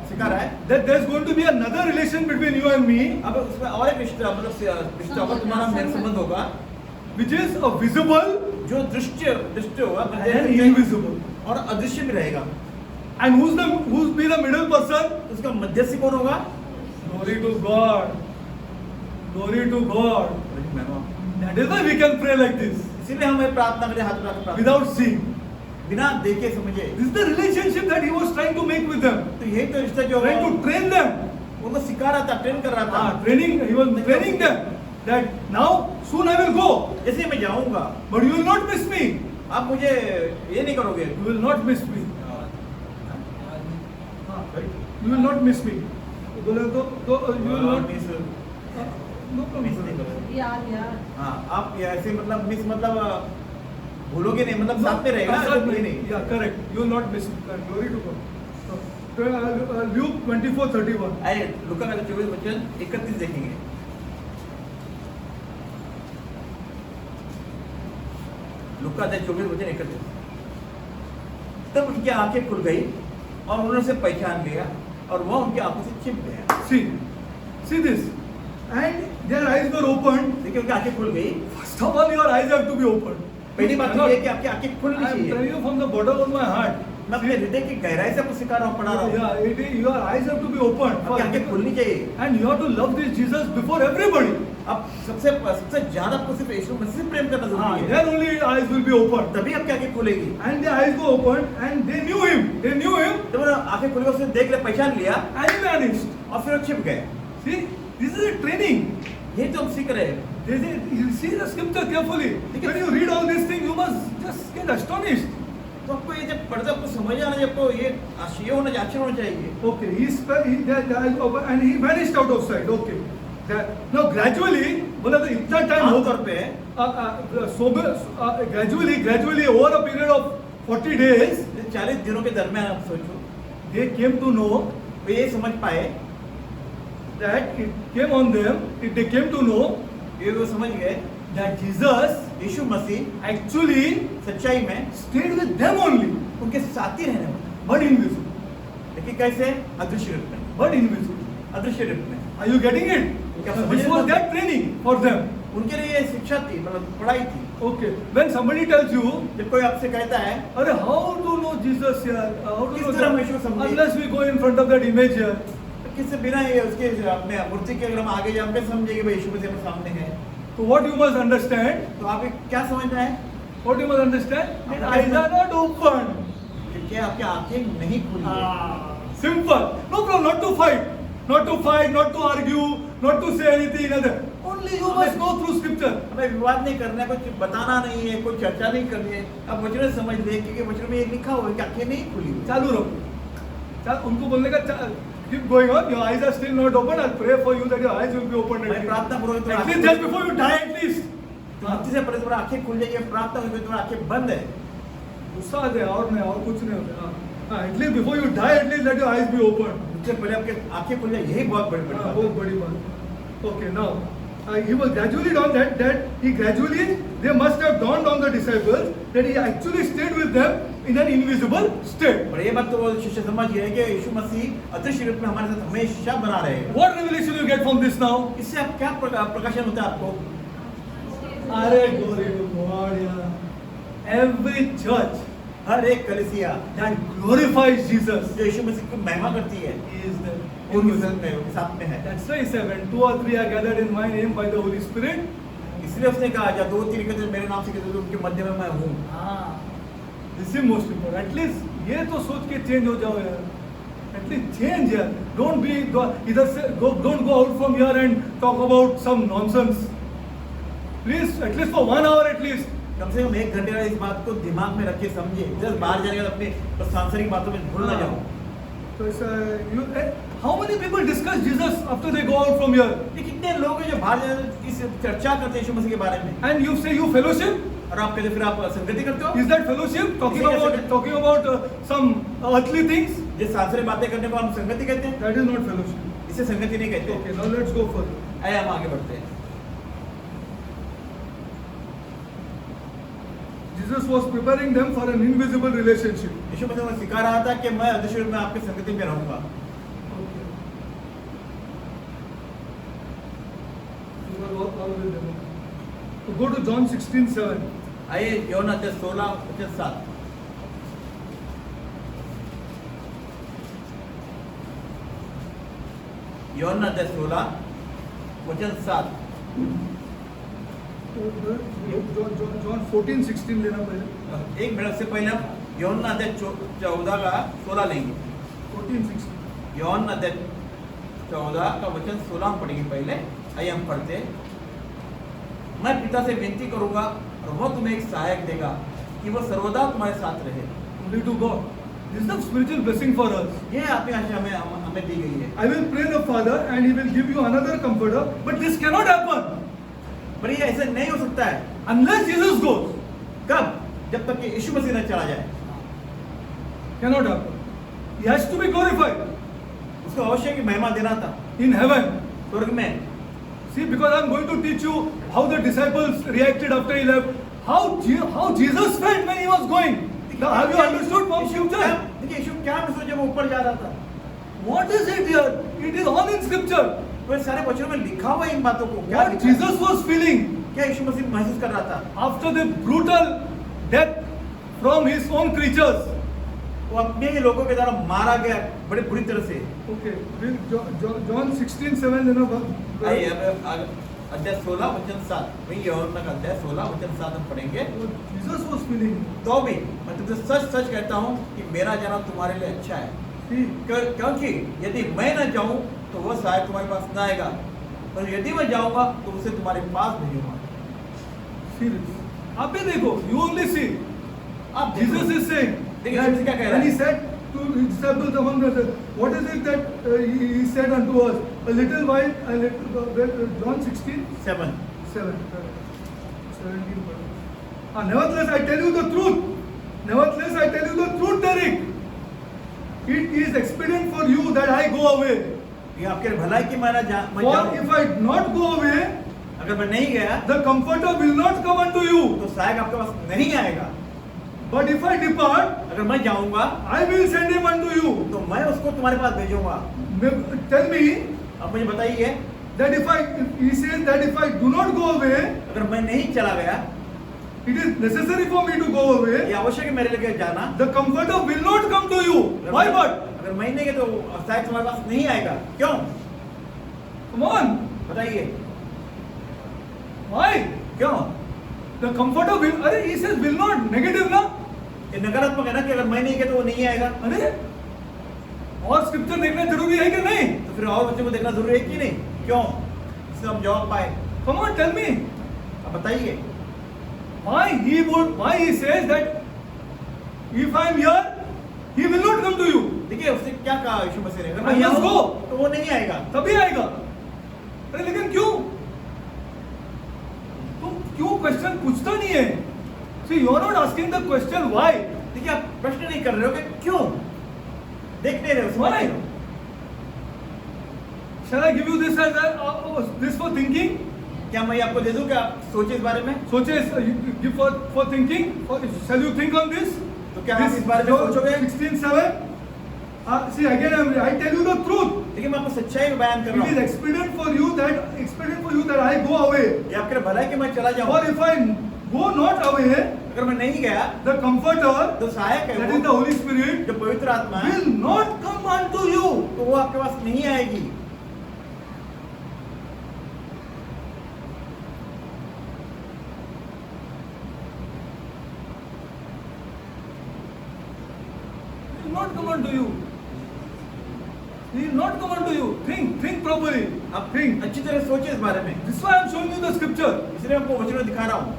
सिखा रहा है। that there's going to be another relation between you and me, अब उसमें और एक रिश्ता, मतलब रिश्ता होगा, तुम्हारा मेरा संबंध होगा, which is a visible जो दृष्टि होगा and invisible. और अदृश्य भी रहेगा। And who's be the middle person? उसका मध्यस्थी कौन होगा? Glory to God. Glory to God. That is why we can pray like this इसीलिए हमें प्रार्थना करें, हाथ उठाकर प्रार्थना, without seeing. बिना देखे समझे। This is the relationship that he was trying to make with them, तो यही तो रिश्ता जो trying to train them. उनको सिखा रहा था, ट्रेन कर रहा था। He was training them that now soon I will go, जैसे मैं जाऊंगा, but you will not miss me. आप मुझे ये नहीं करोगे। You will not miss me. You will not miss me. बोले तो you will not miss no problem. नहीं करोगे। याद हाँ, आप ये ऐसे मतलब मिस मतलब भूलोगे नहीं, मतलब साथ में रहेगा, साथ में, ये नहीं। yeah, correct. You will not miss me. Glory to God. Luke 24:31. आइए लूका का 24 वचन 31 देखेंगे। लूका का 24 वचन 31। तब उनकी आंखें खुल गई और उन्होंने उसे पहचान लिया और वह उनकी आंखों से छिप गया। See this. And their eyes were opened. देखिए उनकी आंखें खुल गई। First of all, your eyes have to be opened. पहली बात तो ये है कि आपकी आंखें खुलनी I am telling चाहिए। you from the bottom of my heart. मैं अपने हृदय की गहराई से आपको सिखा रहा हूँ, पढ़ा रहा हूँ। Yeah, your eyes have to be opened. आपकी आंखें खुलनी चाहिए। And you have to love this Jesus before everybody. अब सबसे ज्यादा आपको सिर्फ यीशु मसीह से प्रेम करना जरूरी है। Then only eyes will be opened. तभी आपकी आंखें खुलेगी। And the eyes were opened and they knew him. They knew him जब उन्होंने आंखें खुल गई, उसने देख लिया, पहचान लिया and he vanished. और फिर वो छिप गए। See, this is a training. ये तो हम सीख रहे हैं। You see the scripture carefully. When you read all these things, you must just get astonished. तो आपको ये जब पढ़ते आपको समझ आना चाहिए, आपको ये आश्चर्य होना चाहिए। Okay, the eyes opened and he vanished out of sight. Okay. Now gradually, बोला तो इतना time आमतौर पे gradually over a period of 40 days, 40 दिनों के दरमियान आप सोचो, they came to know वे ये समझ पाए, that it came on them. They came to know ये वो समझ गए that Jesus Yeshu Masih actually सच्चाई में stayed with them only. उनके साथ ही रहने वाला, but invisible. लेकिन कैसे? अदृश्य रूप में, But invisible. अदृश्य रूप में। Are you getting it? क्या This समझ was रहे that training for them. उनके लिए ये शिक्षा थी, मतलब पढ़ाई थी। Okay. When somebody tells you, जब कोई आपसे कहता है "Arey, how to know Jesus here? How to किस know तरह हम that? यीशु को समझें? Unless we go in front of that image here." तो किससे बिना ये उसके अपने मूर्ति के अगर हम आगे जाए, हम कैसे समझेंगे भाई यीशु मसीह हमारे सामने है? So what you must understand, तो आप क्या समझना है what you must understand, that eyes are not open. कि क्या आपकी आंखें नहीं खुली है? Simple. No problem. Not to fight. Not to fight. Not to argue. Not to say anything. Other. Only you must go through scripture. हमें विवाद नहीं करना है, कुछ बताना नहीं है, कोई चर्चा नहीं करनी है। आप वचन समझ ले, क्योंकि वचन में ये लिखा हुआ है कि आंखें नहीं खुली हुई। चालू रहो. चल उनको बोलने का keep going on. Your eyes are still not open. I'll pray for you that your eyes will be opened. मैं प्रार्थना करूँगा तो At least just before you die, at least. मृत्यु से पहले तुम्हारी आंखें खुल जाएगी, प्रार्थना होगी तुम्हारी आंखें बंद है। गुस्सा आ जाए और नहीं और कुछ नहीं होता. At least before you die, at least let your eyes be open. उससे पहले आपके आंखें खुल जाए, यही बहुत बड़ी बात है। बहुत बड़ी बात. Okay, now he was gradually done that he gradually they must have dawned on the disciples that he actually stayed with them in an invisible state. और ये बात तो वो शिष्य समझ गए कि यीशु मसीह अदृश्य रूप में हमारे साथ हमेशा बना रहे हैं। What revelation you get from this now? इससे आप क्या प्रकाशन होता है आपको? अरे glory to God, yeah. Every church हर एक कलीसिया that glorifies Jesus जो यीशु मसीह की महिमा करती है, is the उनके साथ में है। That's why he said, when 2 or 3 are gathered in my name by the Holy Spirit. इसलिए उसने कहा जब 2-3 कहते मेरे नाम से कहते उनके मध्य में मैं हूँ। This is most important. At least ये तो सोच के change हो जाओ यार. At least change यार. Don't be don't go out from here and talk about some nonsense. Please, at least for 1 hour at least. कम से कम 1 घंटे का इस बात को दिमाग में रख के समझे, जब बाहर जाने का अपने सांसारिक बातों में भूल ना जाओ। So how many people discuss Jesus after they go out from here? ये कितने लोग हैं जो बाहर जाने इस चर्चा करते हैं यीशु मसीह के बारे में, And you say you fellowship? और आप कहते फिर आप संगति करते हो? Is that fellowship? Talking about some earthly things? जिस सांसारिक बातें करने को हम संगति कहते हैं, That is not fellowship. इसे संगति नहीं कहते। Okay, now let's go further. आइए हम आगे बढ़ते हैं। Jesus was preparing them for an invisible relationship. यीशु मसीह उन्हें सिखा रहा था कि मैं अदृश्य रूप में आपकी संगति में रहूंगा। Okay. You are all with them. So go to John 16:7. आइए यूहन्ना अध्याय 16:7। यूहन्ना अध्याय 16:7। John 14:16 लेना पड़ेगा. एक मिनट से पहले हम यूहन्ना अध्याय 14:16 लेंगे। 14:16. यूहन्ना अध्याय 14 का वचन 16 हम पढ़ेंगे पहले। आइए हम पढ़ते हैं। मैं पिता से विनती करूंगा और वह तुम्हें एक सहायक देगा कि वह सर्वदा तुम्हारे साथ रहे। Only to God. This is the spiritual blessing for us. ये आपकी आशीष हमें दी गई है। I will pray the Father and He will give you another comforter. But this cannot happen पर ये ऐसे नहीं हो सकता है। unless Jesus goes. कब? जब तक कि यीशु मसीह न चला जाए। Cannot happen. He has to be glorified उसको अवश्य की महिमा देना था in heaven. स्वर्ग में। See, because I'm going to teach you how the disciples reacted after he left. How Jesus felt when he was going. Now, have you understood from Scripture? देखिए यीशु क्या महसूस जब वो ऊपर जा रहा था? What is it here? It is all in Scripture. तो ये सारे वचनों में लिखा हुआ है इन बातों को। क्या What लिखा है? Jesus was feeling क्या यीशु मसीह महसूस कर रहा था? after the brutal death from his own creatures. वो अपने ही लोगों के द्वारा मारा गया बड़े बुरी तरह से। Okay, John 16:7 लेना आइए अब अध्याय 16 वचन 7 वही यूहन्ना का अध्याय 16 वचन 7 हम पढ़ेंगे। Jesus was feeling. तो भी मैं तुमसे सच सच कहता हूँ कि मेरा जाना तुम्हारे लिए अच्छा है। See, क्योंकि यदि मैं न जाऊं तो वह शायद तुम्हारे पास न आएगा, पर यदि मैं जाऊंगा तो उसे तुम्हारे पास भेजूंगा। see this. आप भी देखो, you only see. आप Jesus is saying. देखिए यीशु मसीह क्या कह रहा And he है? said to his disciples among them, what is it that he said unto us? A little while, John 16:7. 7 17. Nevertheless, I tell you the truth. Nevertheless, I tell you the truth, Derek. It is expedient for you that I go away. ये आपके भलाई की मैं For जाऊं। if I do not go away, अगर मैं नहीं गया the Comforter will not come unto you. तो शायद आपके पास नहीं आएगा। But if I depart, अगर मैं जाऊंगा I will send him unto you. तो मैं उसको तुम्हारे पास भेजूंगा। Tell me अब मुझे बताइए, that he says that if I do not go away, अगर मैं नहीं चला गया, it is necessary for me to go away. ये आवश्यक है मेरे लिए जाना। The comforter will not come to you. Why not? अगर मैं नहीं गया तो शायद तुम्हारे पास नहीं आएगा। क्यों? Come on. बताइए Why? क्यों? The comforter will. अरे he says will not. Negative ना? ये नकारात्मक है ना कि अगर मैं नहीं गया तो वो नहीं आएगा। अरे और स्क्रिप्चर देखना जरूरी है कि नहीं? तो फिर और बच्चों को देखना जरूरी है कि नहीं? क्यों? इससे हम जवाब पाए। Come on, tell me. अब बताइए why he says that if I am here, he will not come to you. देखिए उसने क्या कहा यीशु मसीह ने, अगर I मैं यहाँ must हूँ go. तो वो नहीं आएगा। तभी आएगा। अरे लेकिन क्यों? तुम क्यों क्वेश्चन पूछता नहीं है? See, you are not asking the question why. देखिए आप प्रश्न नहीं कर रहे हो कि क्यों? देख नहीं रहे हो, समझ Why? नहीं रहे हो। Shall I give you this as this for thinking? क्या मैं आपको दे दूं कि आप सोचिए इस बारे में? सोचे give for thinking. Shall you think on this? तो क्या आप इस बारे में सोचोगे? 16:7. See again, I tell you the truth. देखिए मैं आपको सच्चाई बयान कर It रहा is हूँ। expedient for you that I go away. ये आपके लिए भला है कि मैं चला जाऊँ। Or if I go not away, अगर मैं नहीं गया the Comforter, तो सहायक है that is the वो, Holy Spirit, जो पवित्र आत्मा है, will not come unto you. तो वो आपके पास नहीं आएगी। He will not come unto you. He will not come unto you. Think properly. आप Think. अच्छी तरह सोचिए इस बारे में। This is why I am showing you the scripture. इसलिए आपको वचन में दिखा रहा हूँ।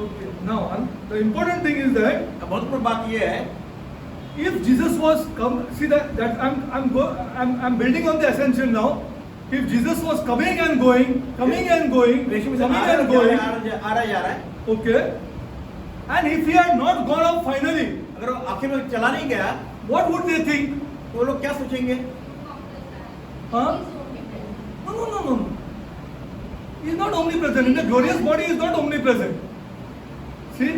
Okay. Now, the important thing is that अब महत्वपूर्ण बात ये है, if Jesus was come, see that I'm building on the ascension now. If Jesus was coming and going, Yeshu Masih coming uh and going, रहा जा रहा है, okay, and if he had not gone up finally, अगर वो आखिर में चला नहीं गया, what would they think? तो वो लोग क्या सोचेंगे? Huh? No. He is not omnipresent. In the glorious body, he is not omnipresent. See?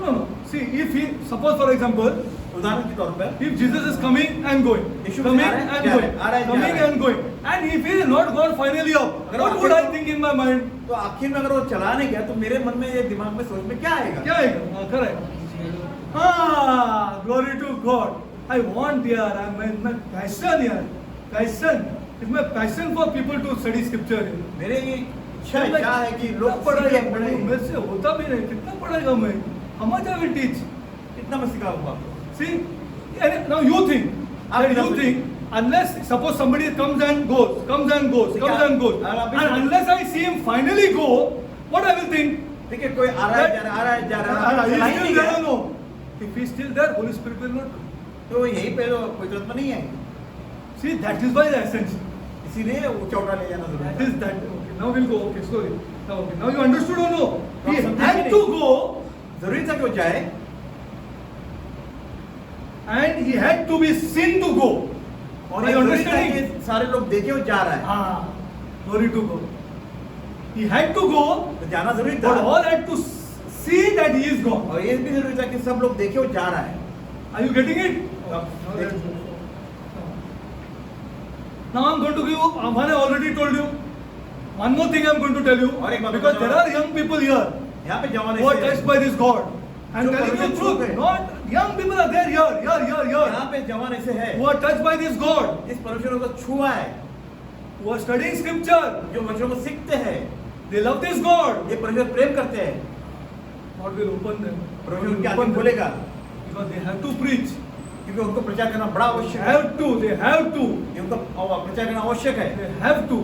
No. See, if he, suppose for example, उदाहरण के तौर पर, if Jesus is coming and going, Yeshu coming आ रहा है, and जा going, रहा है, जा coming रहा है। and going, and if he is not gone finally up, अगर what आखिर would I में- think in my mind? तो आखिर में अगर वो चला नहीं गया, तो मेरे मन में, ये दिमाग में, सोच में क्या आएगा? क्या आएगा? हाँ, correct. Glory to God. I want यार, my passion यार, passion. It's my passion for people to study scripture. मेरे ये इच्छा है कि कितना लोग पढ़ाएगा? सीखें, पढ़ें। मेरे से होता भी नहीं, कितना पढ़ाएगा मैं? How much I will teach? कितना मैं सिखाऊंगा? See, and now you think, unless suppose somebody comes and goes, and unless I see him finally go, what I will think? देखिए कोई आ रहा है, जा रहा है, चला ही नहीं गया, No. If he is still there, Holy Spirit will not come. तो यहीं पे तो कोई आत्मा नहीं आएगी। See, that is why the ascension. इसीलिए वो चौड़ा ले जाना जरूरी That है। is that. Okay, now we'll go. Okay, slowly. Now you understood or no? तो He आप समझे had कि to नहीं? go, जरूरी था कि वो जाए, and he had to be seen to go. और Are ये you जरूरी था understanding? कि सारे लोग देखे वो जा रहा है, Ah, glory to go. He had to go, तो जाना जरूरी but था। all had to see that he is gone. और ये भी जरूरी था कि सब लोग देखे वो जा रहा है। Are you getting it? अब Now let's go. Now I'm going to give you, I already told you. One more thing I'm going to tell you. और एक बात Because बताऊं? there are young people here यहाँ पे जवान who are ऐसे touched by this God. I'm जो telling you the परमेश्वर truth. को है। Not young people are there here. यहाँ पे जवान ऐसे है, Who are touched by this God. इस परमेश्वर को छुआ है, Who are studying scripture. जो वचनों को सीखते हैं, They love this God. ये परमेश्वर प्रेम करते हैं, God will open them. परमेश्वर उनकी आंखें खोलेगा, Because they have to preach. क्योंकि उनको प्रचार करना बड़ा आवश्यक They है, have to. ये उनका प्रचार करना आवश्यक है। They have to.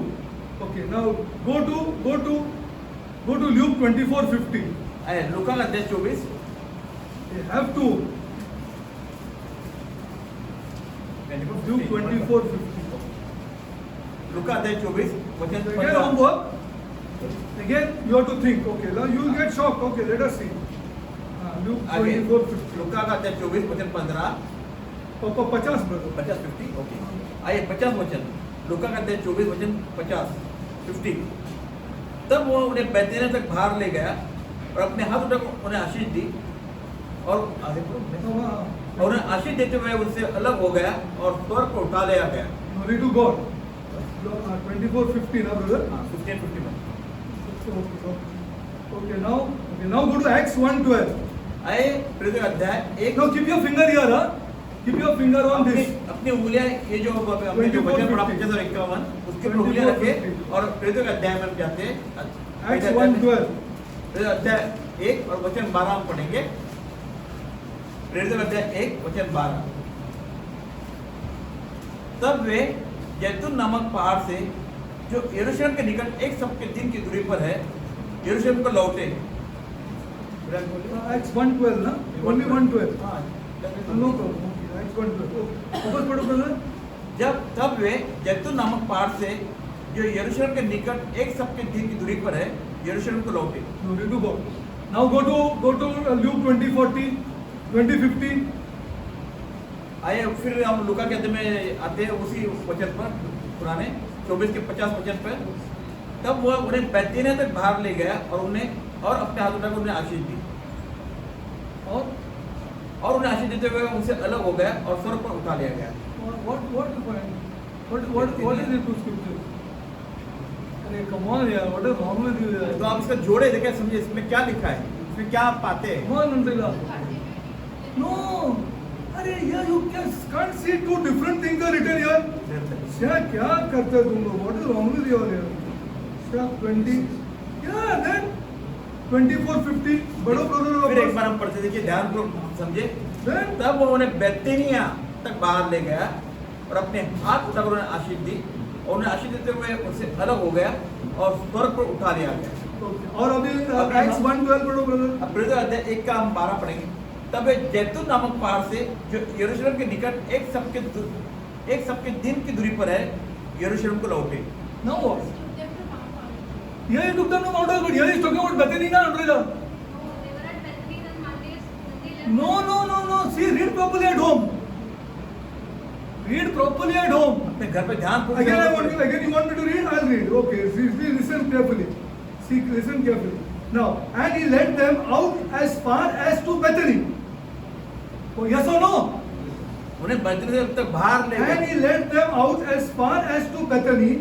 Okay, now go to Luke 24:50. लूका का अध्याय 24, They have to. Luke 24:50. लूका अध्याय 24 वचन Again, 15। homework. Again, you have to think. Okay, now you will get shocked. Okay, let us see. Luke आगे 24:50. लूका का अध्याय 24 वचन 15, 50 brother. 50 ओके, आइए 50 वचन, लूका का अध्याय 24 वचन 50। तब वो उन्हें बैतनिय्याह तक बाहर ले गया और अपने हाथ उठाकर उन्हें आशीष दी और और उन्हें आशीष देते हुए उनसे अलग हो गया और स्वर्ग को उठा लिया गया। Glory to God. 24:15, brother. 15:51। Okay, now go to Acts 1:12. आए प्रेरित अध्याय 1। Now keep your finger here, huh? Keep your finger on अपनी this. अपनी उंगलियां ये जो हमने जो वचन पढ़ा 55 उसके ऊपर उंगलियां रखे और प्रेरित अध्याय में जाते हैं। Acts 1:12. प्रेरित अध्याय 1 और वचन 12 हम पढ़ेंगे। प्रेरित अध्याय 1 वचन 12। तब वे जैतून नामक पहाड़ से जो यरूशलेम के निकट एक सप्ताह के दिन की दूरी पर है यरूशलेम को लौटे। Acts 1:12, ना? Only 1:12. हाँ, No problem. Acts 1:12. ऊपर पढ़ो brother. तब वे जैतून नामक पहाड़ से जो यरूशलेम के निकट एक सप्ताह के दिन की दूरी पर है यरूशलेम को लौटे। Glory to God. Now go to Luke 20:40, 20:50. आइए फिर हम लूका के अध्याय में आते हैं उसी वचन पर पुराने 24 के 50 वचन पर। तब वह उन्हें बैतनिय्याह तक बाहर ले गया और अपने हाथ उठाकर उन्हें आशीष दी और उन्हें आशीष देते हुए उनसे अलग हो गया और स्वर्ग पर उठा लिया गया। What you find? What is it to scripture? अरे come on यार, what is wrong with you यार? तो आप इसका जोड़े देखें समझे इसमें क्या लिखा है, इसमें क्या आप पाते हैं। Come on Nandila. No. अरे यार you can't see two different things are written here. क्या करते हो तुम लोग? What is wrong with you यार? 20. Yeah, then 24:50. बड़ो ब्रदर फिर एक बार हम पढ़ते देखिए ध्यान पूर्वक समझे। तब वो उन्हें बैतनिय्याह तक बाहर ले गया और अपने हाथ उठाकर उन्हें आशीष दी और उन्हें आशीष देते हुए उनसे अलग हो गया और स्वर्ग पर उठा लिया गया। और अभी Acts 1:12 पढ़ो ब्रदर। अब प्रेरित अध्याय 1 का हम 12 पढ़ेंगे। तब वे जैतून नामक पहाड़ से जो यरूशलेम के निकट एक सप्ताह दिन की दूरी पर है यरूशलेम को लौटे। Now what? Here he took them to Mount Olivet, but here he is talking about Bethany, na Andrea? No. See, read properly at home. Read properly at home. अपने घर पे ध्यान पूर्वक Again, you want me to read? I'll read. Okay, listen carefully. See, listen carefully. Now, and he led them out as far as to Bethany. Oh, yes or no? उन्हें बैतनिय्याह तक बाहर ले And गए he led them out as far as to Bethany,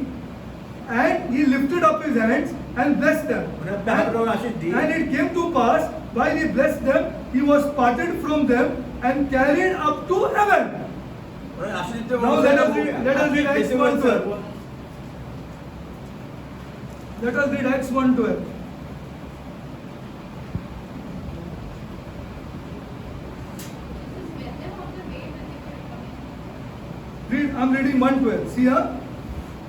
and he lifted up his hands and blessed them. उन्हें अपने हाथ उठाकर आशीष दी। And it came to pass, while he blessed them, he was parted from them and carried up to heaven. उन्हें आशीष देते हुए Now उनसे let अलग us हो read, गया। let us read Acts देते हुए 1:12. Let us read Acts 1:12. Read, I'm reading 1:12. See here.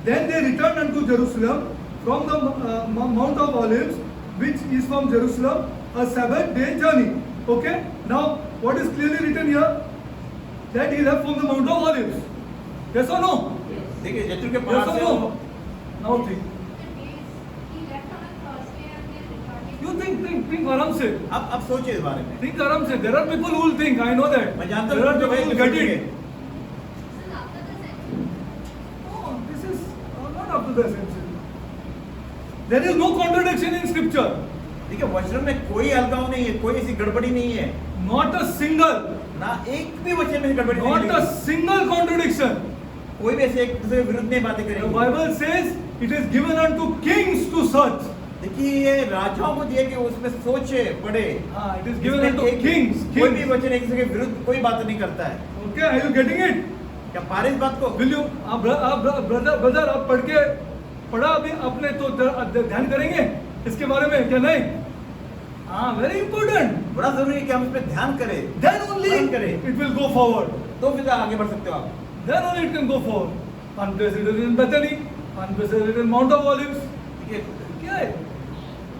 Then they returned unto Jerusalem from the Mount of Olives, which is from Jerusalem, a Sabbath-day journey. Okay. Now, what is clearly written here? That he left from the Mount of Olives. Yes or no? देखिए जैतून के Yes पहाड़ or से no? वो Now think. You think आराम से. अब सोचिए इस बारे में। Think आराम से. There are people who will think. I know that. मैं जानता There are हूँ जो people who भाई will get it. है। No, this is not up to the essential. There is no contradiction in scripture. देखिए वचन में कोई अलगाव नहीं है, कोई ऐसी गड़बड़ी नहीं है, Not a single. ना एक भी वचन में गड़बड़ी Not नहीं a है। single contradiction. कोई भी ऐसे एक दूसरे के विरुद्ध नहीं बातें The करेंगे। Bible says it is given unto kings to search. देखिए ये राजाओं को दिया कि उसमें सोचे पढ़े। It is given इसमें unto एक- kings. कोई भी Kings. वचन एक दूसरे के विरुद्ध कोई बात नहीं करता है। Okay, are you getting it? क्या पारे इस बात को? Will you? आप brother आप पढ़ा अभी अपने तो ध्यान करेंगे इसके बारे में क्या नहीं? Very important. बड़ा जरूरी है कि हम इस पे ध्यान करें। Then only ध्यान करें। it will go forward. तो फिर आगे बढ़ सकते हो आप। Then only it can go forward. Unprecedented in Bethany, unprecedented in Mount of Olives. ठीक है। क्या है?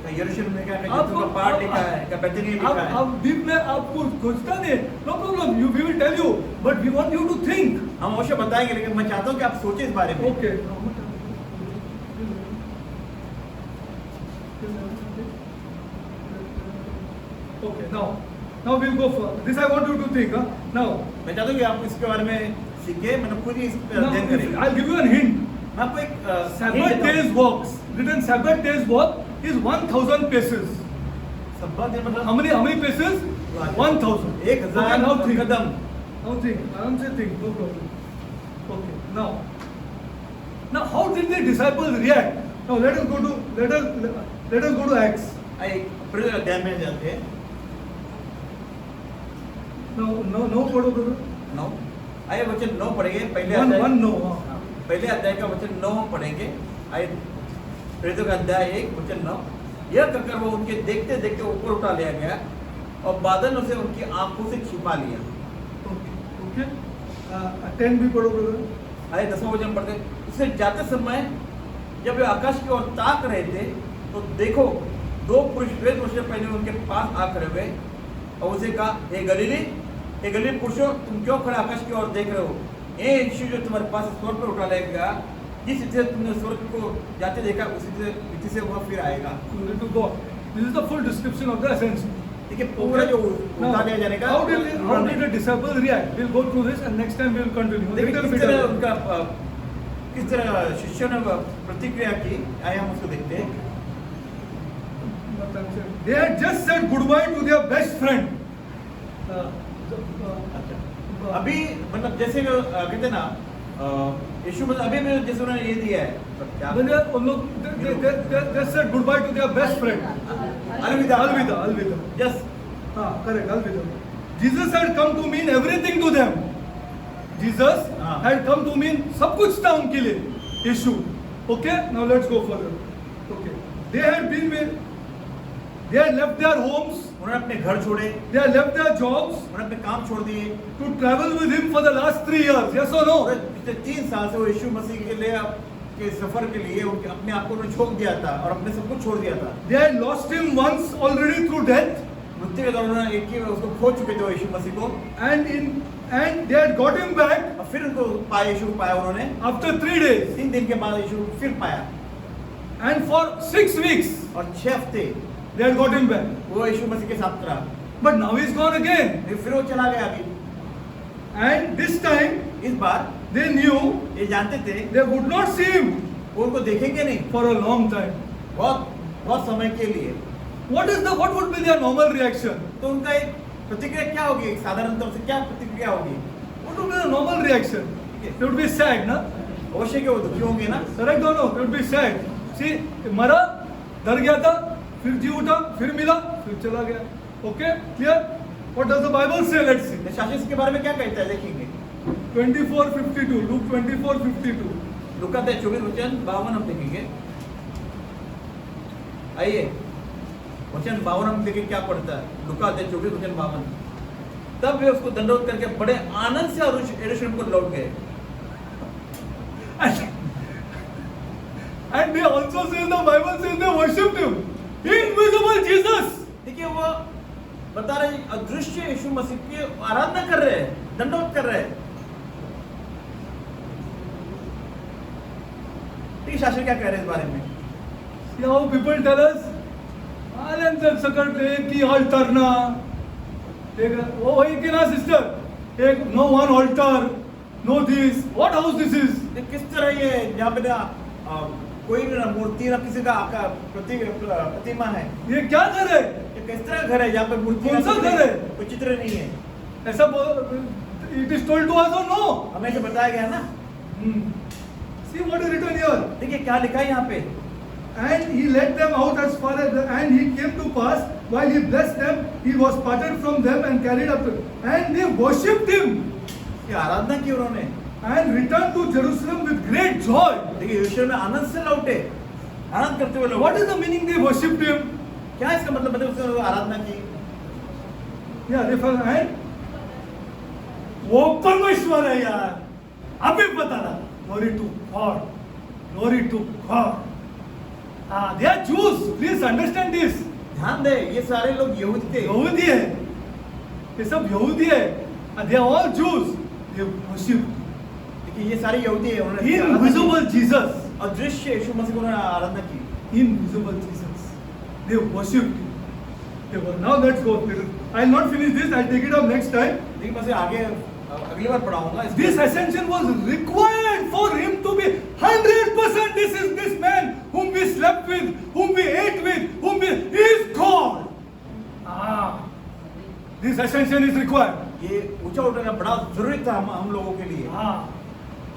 क्या यरूशलेम में क्या है? आपको- जैतून का पहाड़ लिखा है, क्या बैतनिय्याह लिखा है? आप डीप में आपको खोजता नहीं, no problem, we will tell you, but we want you to think. हम अवश्य बताएंगे, लेकिन मैं चाहता हूँ कि आप सोचिए इस बारे में। Okay. Okay, now we'll go for this. I want you to think. Now, मैं चाहता हूँ कि आप इसके बारे में सीखे, मतलब खुद ही इस पे अध्ययन करें। I'll give you a hint. मैं आपको एक Sabbath days walks. Written Sabbath days walk is 1,000 paces. संपादन मतलब How many paces? 1000. 1000 now think. Kadam. Now think. आराम से think. No problem. Okay. Now how did the disciples react? Now let us go to Acts. आइए पहले अध्याय में जाते हैं. No, पढ़ो brother. 9 आइए वचन 9 पढ़ेंगे. पहले One अध्याय no. पहले अध्याय का वचन 9 हम पढ़ेंगे. आइए प्रेरितों का अध्याय 1 वचन 9. यह कहकर वो उनके देखते देखते ऊपर उठा लिया गया और बादलों से उनकी आंखों से छिपा लिया. Okay. 10 भी पढ़ो brother. आइए 10वां वचन पढ़ते. उससे जाते समय जब वे आकाश की ओर ताक रहे थे तो देखो 2 पुरुष श्वेत वस्त्र पहने उनके पास आ खड़े हुए और उसे कहा, हे गलीली पुरुषों, तुम क्यों खड़े आकाश की ओर देख रहे हो? ये यीशु जो तुम्हारे पास स्वर्ग पर उठा लाया गया, जिस रीति से तुमने स्वर्ग को जाते देखा उसी रीति से वह फिर आएगा. Glory to God. This is the full description of the ascension. देखिए पूरा जो उठा लिया जाने का. How did the disciples react? We'll go through this and next time we will continue. देखिए Little किस bit तरह of- उनका किस तरह शिष्यों ने प्रतिक्रिया की, आइए हम उसको देखते हैं. They had just said goodbye to their best friend. अभी मतलब जैसे कहते हैं ना यीशु मतलब अभी भी जैसे उन्होंने ये दिया है क्या? उन लोग they said goodbye to their best friend. अलविदा. Just Correct. Alvida. Jesus had come to mean everything to them. Jesus had come to mean सब कुछ था उनके लिए. यीशु. Okay. Now let's go further. Okay. They had left their homes. उन्होंने अपने घर छोड़े, They had left their jobs उन्होंने अपने काम छोड़ दिए to travel with him for the last 3 years. Yes or no? और पिछले 3 साल से वो यीशु मसीह के लिए के सफर के लिए अपने आप को उन्होंने छोड़ दिया था और अपने सब कुछ छोड़ दिया था. They had lost him once already through death, मृत्यु के दौरान उन्होंने एक ही उसको खो चुके थे यीशु मसीह को and they had got him back और फिर उनको पाया, यीशु को पाया उन्होंने. after 3 days, 3 दिन के बाद यीशु को फिर पाया and for 6 weeks और 6 हफ्ते they had got him back. वो यीशु मसीह के साथ रहा. But now he's gone again, फिर वो चला गया. अभी and this time इस बार they knew ये जानते थे they would not see him वो उनको देखेंगे नहीं for a long time. बहुत समय के लिए. What would be their normal reaction? तो उनका एक प्रतिक्रिया क्या होगी? एक साधारण तौर से क्या प्रतिक्रिया होगी? What would be the normal reaction? They would be sad, na? अवश्य के वो दुखी होंगे ना. Correct or no? They would be sad. See, मरा, डर गया था, फिर जी उठा, फिर मिला, फिर चला गया. Okay, clear? What does the Bible say? Let's see. शास्त्र इसके बारे में क्या कहता है देखेंगे. 24:52. Luke 24:52. लूका 24 वचन 52 हम देखेंगे. आइए वचन 52 हम देखें क्या पढ़ता है. लूका 24 वचन 52. तब वे उसको दंडवत करके बड़े आनंद से यरूशलेम को लौट गए. And they also say, the Bible says they worshipped him. Invisible Jesus. देखिए वो बता रहे अदृश्य यीशु मसीह की आराधना कर रहे हैं, दंडवत कर रहे हैं. ठीक, शास्त्र क्या कह रहे हैं इस बारे में? See how people tell us, आनंद सकट एक ही altar ना, एक वो वही की ना sister, एक no one altar, no this, what house this is? ये किस तरह ये यहाँ पे ना कोई भी ना मूर्ति ना किसी का आकार प्रतिमा है. ये क्या घर है? ये किस तरह घर है जहाँ पे मूर्ति कौन सा ना घर है? कोई चित्र नहीं है. ऐसा it is told to us or no? हमें जो बताया गया ना. See what is written here. देखिए क्या लिखा है यहाँ पे. And he led them out as far as and he came to pass while he blessed them, he was parted from them and carried up and they worshipped him ये आराधना की उन्होंने. and returned to Jerusalem with great joy. देखिए यीशु में आनंद से लौटे, आनंद करते हुए लौटे. What is the meaning they worshipped him? क्या इसका मतलब उसने आराधना की. Yeah, they felt and वो परमेश्वर है यार, अभी पता ना. Glory to God, glory to God. They are Jews. Please understand this. ध्यान दे ये सारे लोग यहूदी थे. यहूदी है, ये सब यहूदी है. They are all Jews. They worship देखिए ये सारे यहूदी है. उन्होंने invisible Jesus. अदृश्य यीशु मसीह को उन्होंने आराधना की. Invisible Jesus. They worshipped him. Now let's go. I'll not finish this. I'll take it up next time. देखिए मैं आगे अगली बार पढ़ाऊंगा. This ascension was required for him to be 100%. This is this man whom we slept with, whom we ate with, he is God. This ascension is required. ये ऊंचा उठाना बड़ा जरूरी था हम लोगों के लिए। हाँ,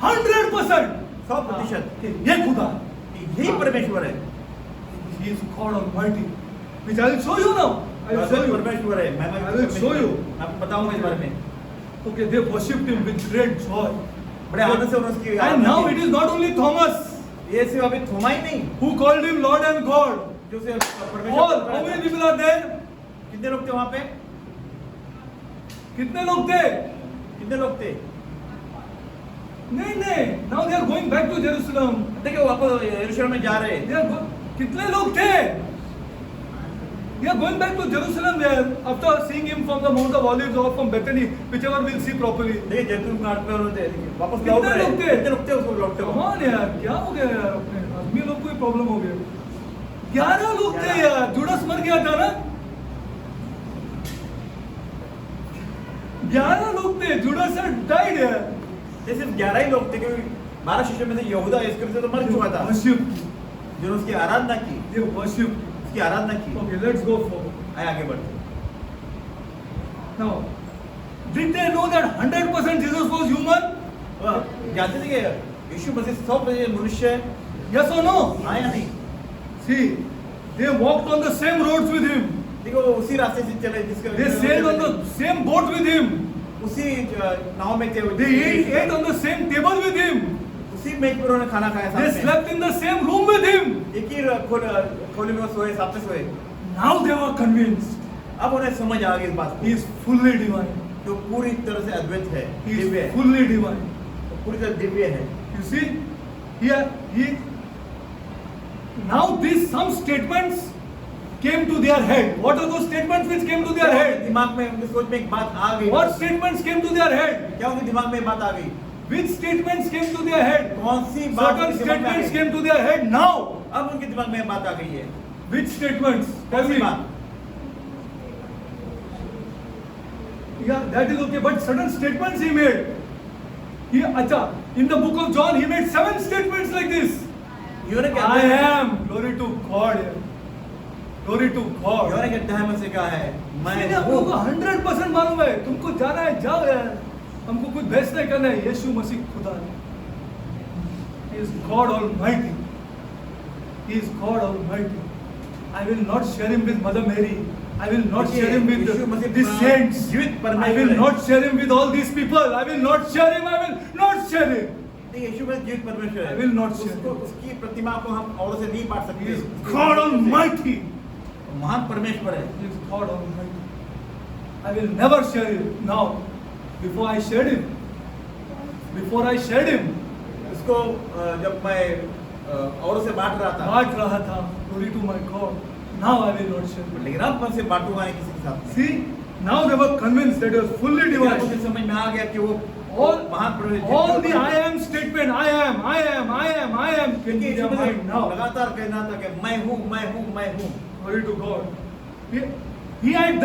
100%. 100%। ये खुदा, यही परमेश्वर है। He is God Almighty, which I will show you now. I will show you. परमेश्वर है। मैं I will show you. आपको बताऊंगा इस बारे में। Okay, they worshipped him with great joy. बड़े आनंद से उन्होंने उसकी And now it is not only Thomas ये सिर्फ अभी थोमा ही नहीं who called him Lord and God. जो से All, how many people are there? कितने लोग थे वहाँ पे? कितने लोग थे? कितने लोग थे? नहीं, now they are going back to Jerusalem. देखिए वो वापस यरूशलेम में जा रहे हैं। They are कितने लोग थे? They are going back to Jerusalem there after seeing him from the Mount of Olives or from Bethany, whichever we'll see properly. देखिए जैतून घाट पे उन्होंने वापस कितने लौट रहे लोग हैं। थे? कितने लोग थे उसको लौटते हुए? कौन यार, क्या हो गया यार अपने आदमी लोग को ही प्रॉब्लम हो गया। 11 लोग थे यार, जुड़स मर गया था ना। 11 लोग थे, जुड़स डाइड यार। ये सिर्फ 11 ही लोग थे क्योंकि 12 शिष्यों में से यहूदा इस्करियोती तो मर चुका था। Worship, जिन्होंने उसकी आराधना की, they worship. उसकी आराधना की। Okay, let's go forward. आए आगे बढ़ते। Now, did they know that 100% Jesus was human? जानते थे कि यीशु मसीह 100% मनुष्य है? Yes or no? हाँ या नहीं? See, they walked on the same roads with him. देखो वो उसी रास्ते से चले जिसके They sailed on the same boat with him. उसी नाव में थे वो। They ate on the same table with him. उसी मेज पर उन्होंने खाना खाया साथ They में। slept in the same room with him. एक ही खोली में सोए, साथ में सोए। Now they were convinced अब उन्हें समझ आ गई इस बात he को, is fully divine. जो पूरी तरह से अद्वैत है, He दिव्य is है, fully divine. पूरी तरह दिव्य है। You see, he now these some statements came to their head. What are those statements which came to their क्या उनके head? दिमाग में उनकी सोच में एक बात आ गई। What statements came to their head? क्या उनके दिमाग में एक बात आ गई? Which statements came to their head? कौन सी बात Certain उनके दिमाग में आ statements गई? came to their head now. अब उनके दिमाग में एक बात आ गई है। Which statements? Tell कौन सी me. बात? Yeah, that is okay. But certain statements he made. Acha, in the book of John, he made 7 statements like this. यूहन्ना के I अध्याय am. Glory to God. Glory to God. यूहन्ना के अध्याय में से कहा है, मैं इसलिए हम हूँ। लोगों को 100% मालूम है, तुमको जाना है जाओ यार, हमको कुछ बहस नहीं करना है। यीशु मसीह खुदा है। He is God Almighty. He is God Almighty. I will not share him with Mother Mary. I will not देखिए, share him with Yeshu Masih the saints. जीवित I परमेश्वर will है। not share him with all these people. I will not share him. I will not share him. देखिए, यीशु मसीह जीवित परमेश्वर है। I will not share. उसको उसकी प्रतिमा को हम औरों से नहीं बांट He is सकते। God Almighty. महान परमेश्वर है। He is God Almighty. I will never share him now. Before I shared him, उसको जब मैं औरों से बांट रहा था, बांट रहा था, glory to my God. Now I will not share him. लेकिन अब मैं से बांटूंगा नहीं किसी के साथ। See, now they were convinced that he was fully लेकिन अब मुझे divine. समझ में आ गया कि वो All, महान परमेश्वर all the I am statement, I am, came to क्योंकि their mind now. लगातार कहना था कि मैं हूँ, मैं हूँ, मैं हूँ। Glory to God. He had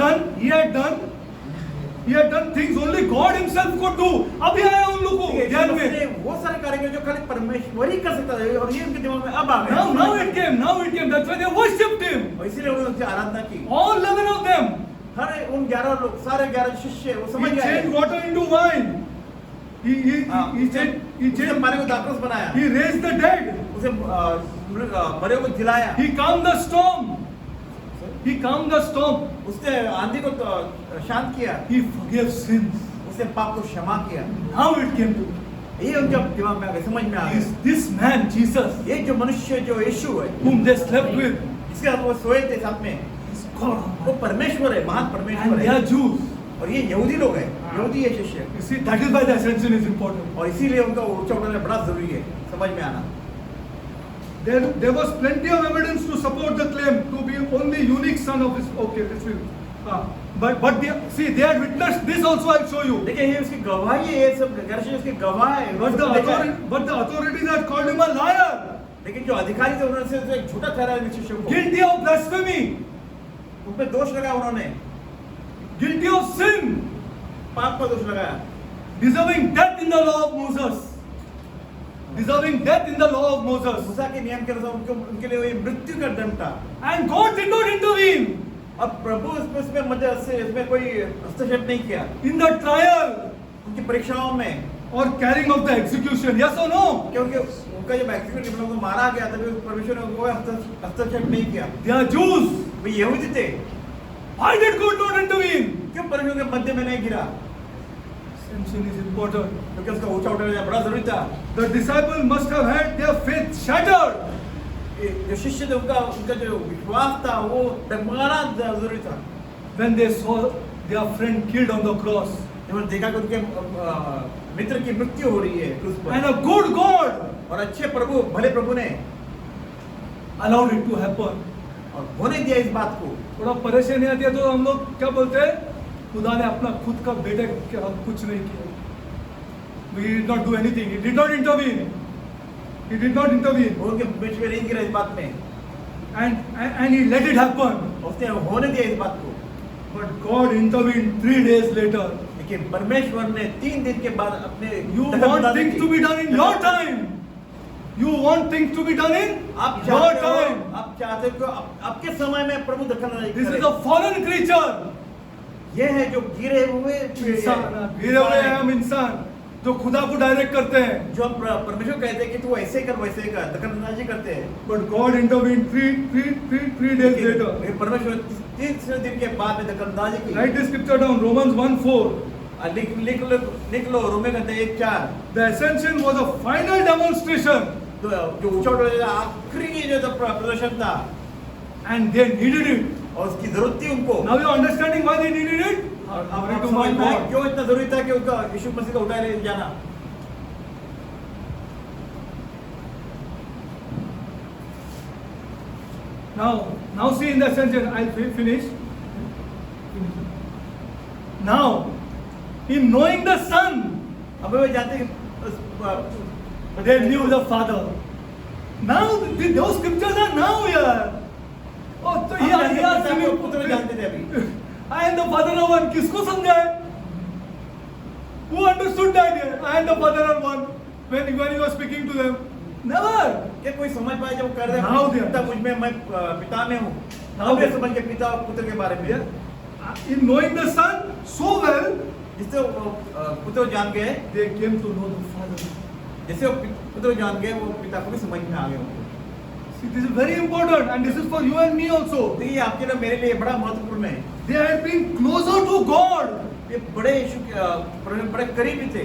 done things only God Himself could do. अभी आया उन लोगों को ध्यान में. वो सारे कार्य जो खाली परमेश्वर ही कर सकता है और ये उनके दिमाग में अब आ गया। Now it came. That's why they worshipped Him. और इसीलिए उन्होंने उसकी आराधना की। All 11 of them. हर उन 11 लोग, सारे 11 शिष्य वो समझ He गए। changed water into wine. He उसने changed. पानी को दाखरस बनाया। He raised the dead. उसे मरे को जिलाया। He calmed the storm. उसने आंधी को शांत किया। He forgave sins. उसने पाप को क्षमा किया। Now it came to ये उनके दिमाग में आ गया, समझ में आ गया। this man Jesus, ये जो मनुष्य जो यीशु है, whom they slept with, जिसके साथ वो सोए थे साथ में, is God. वो परमेश्वर है, महान And परमेश्वर they है। are Jews. और ये यहूदी लोग हैं, यहूदी है शिष्य। You see, that is why the ascension is important. और इसीलिए उनका ऊंचा उठाना बड़ा जरूरी है, समझ में आना। There was plenty of evidence to support the claim to be only unique son of his. Okay, this will. But they had witnessed this also. I'll show you. देखिए ये उसकी गवाही है, ये सब घर से उसकी गवाह है। But the authorities had called him a liar, लेकिन जो अधिकारी थे उन्होंने से एक झूठा ठहराया इन शिष्यों को। guilty of blasphemy, उन पे दोष लगाया उन्होंने, guilty of sin, पाप का दोष लगाया, deserving death in the law of Moses. मूसा के नियम के अनुसार उनके लिए ये मृत्यु का दंड था। And God did not intervene. और प्रभु इसमें मदद से इसमें कोई हस्तक्षेप नहीं किया in the trial उनकी परीक्षाओं में, or carrying out the execution. Yes or no? क्योंकि उनका जब एक्सिक्यूटिव को मारा गया तभी परमेश्वर ने कोई हस्तक्षेप नहीं किया। They are Jews. वे यहूदी थे, Why did God not intervene? क्यों परमेश्वर के मध्य में नहीं गिरा? Samson is important. क्योंकि उसका ऊंचा उठाना बड़ा जरूरी था। The disciple must have had their faith shattered. जो शिष्य थे उनका जो विश्वास था वो डगमगाना जरूरी था। When they saw their friend killed on the cross. जब उन्होंने देखा कि उनके मित्र की मृत्यु हो रही है क्रूस पर, And a good God और अच्छे प्रभु, भले प्रभु ने allowed it to happen. और होने दिया इस बात को। थोड़ा परेशानी आती है तो हम लोग क्या बोलते हैं, खुदा ने अपना खुद का बेटे के हम कुछ नहीं किया. We did not do anything. He did not intervene. He did not intervene. वो उनके बीच में नहीं गिरा इस बात में, And he let it happen. उसने होने दिया इस बात को। But God intervened 3 days later. लेकिन परमेश्वर ने 3 दिन के बाद अपने You want things to be done in your time. You want things to be done in आप your चाहते हो, time. आप चाहते हो कि आपके समय में प्रभु दखल This is करे। a fallen creature. ये है जो गिरे हुए इंसान, गिरे हुए हैं हम इंसान जो खुदा को डायरेक्ट करते हैं. जो हम परमेश्वर कहते हैं कि तू ऐसे कर वैसे कर, दखलंदाजी करते हैं। But God intervened three days later. लेकिन परमेश्वर 3 दिन के बाद में दखलंदाजी की। Write this scripture down, Romans 1:4. लिख लो रोमे कहते हैं 1:4। The ascension was a final demonstration, तो जो ऊंचा उठा आखिरी जो प्रदर्शन था, and they needed it. और उसकी जरूरत थी उनको। Now you are understanding why they needed it? Glory आप to my समझ में आया God. क्यों इतना जरूरी था कि उनका यीशु मसीह का उठाए ले जाना। Now see in the ascension. I'll finish. Now, in knowing the Son, अब वे जानते हैं कि they knew the Father. Now those scriptures are now here. Oh, तो हम ये जानते थे, पुत्र जानते थे अभी। I am the father of one. किसको समझाए? Who understood that? I am the father of one. When you were speaking to them, never. क्या कोई समझ पाए जब कर रहे Now they पिता मुझ में, मैं पिता में हूँ। Now वे they- समझ के पिता और पुत्र के बारे में, In knowing the Son so well, जिससे वो पुत्र जान गए, they came to know the Father. जैसे वो पुत्र जान गए, वो पिता को भी समझ में आ गए उनको। See, this is very important, and this is for you and me also. तो ये आपके लिए मेरे लिए बड़ा महत्वपूर्ण है। They had been closer to God. ये बड़े यीशु के बड़े करीबी थे।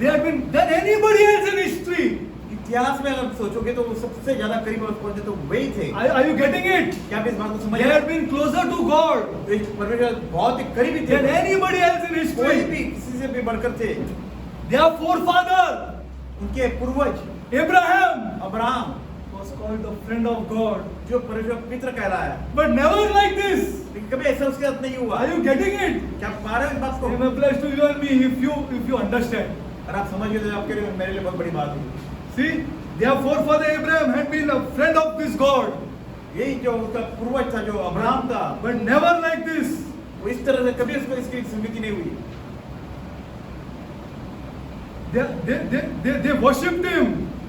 They had been than anybody else in history. इतिहास में अगर सोचोगे तो वो सबसे ज्यादा करीब पहुंचे तो वही थे। Are you getting it? क्या आप इस बात को समझ They रहे had हैं? been closer to God तो इस परमेश्वर बहुत ही करीबी थे than anybody else in कोई history. भी किसी से भी बढ़कर थे। Their forefather उनके पूर्वज Abraham Abraham was called the friend of God, जो परमेश्वर मित्र कहलाया, but never like this. लेकिन कभी ऐसा उसके साथ नहीं हुआ। Are you getting it? क्या आप पा रहे हो इस बात को? It applies to you and me if you understand. अगर आप समझ गए तो आपके लिए मेरे लिए बहुत बड़ी बात है। See, their forefather Abraham had been a friend of this God, यही जो उसका पूर्वज था, जो अब्राहम था, but never like this. वो इस तरह से कभी उसको इसकी स्मृति नहीं हुई। They worshipped him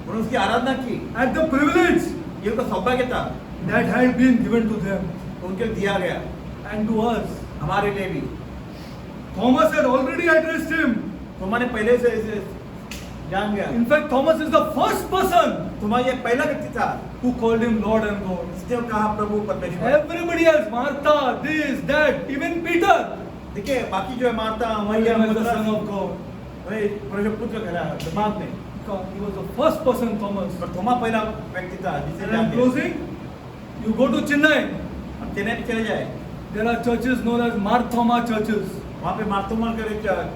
उन्होंने उसकी आराधना की, at the privilege ये उनका सौभाग्य था, that had been given to them तो उनके लिए दिया गया, and to us. हमारे लिए भी। Thomas had already addressed him. तुम्हारे पहले से इसे जान गया। In fact, Thomas is the first person तुम्हारा ये पहला व्यक्ति था who called him Lord and God. जिसने कहा प्रभु परमेश्वर। Everybody else, Martha, this, that, even Peter, देखिए बाकी जो है Martha, he Mariam, was the son of God. वही परमेश्वर पुत्र कहलाया दिमाग में। He was the first person, Thomas. पर थोमा पहला व्यक्ति था जिसे And जान I'm दिया। closing. You go to Chennai. हम चेन्नई में चले जाए, There are churches known as Marthoma churches. वहाँ पे मार्तोमा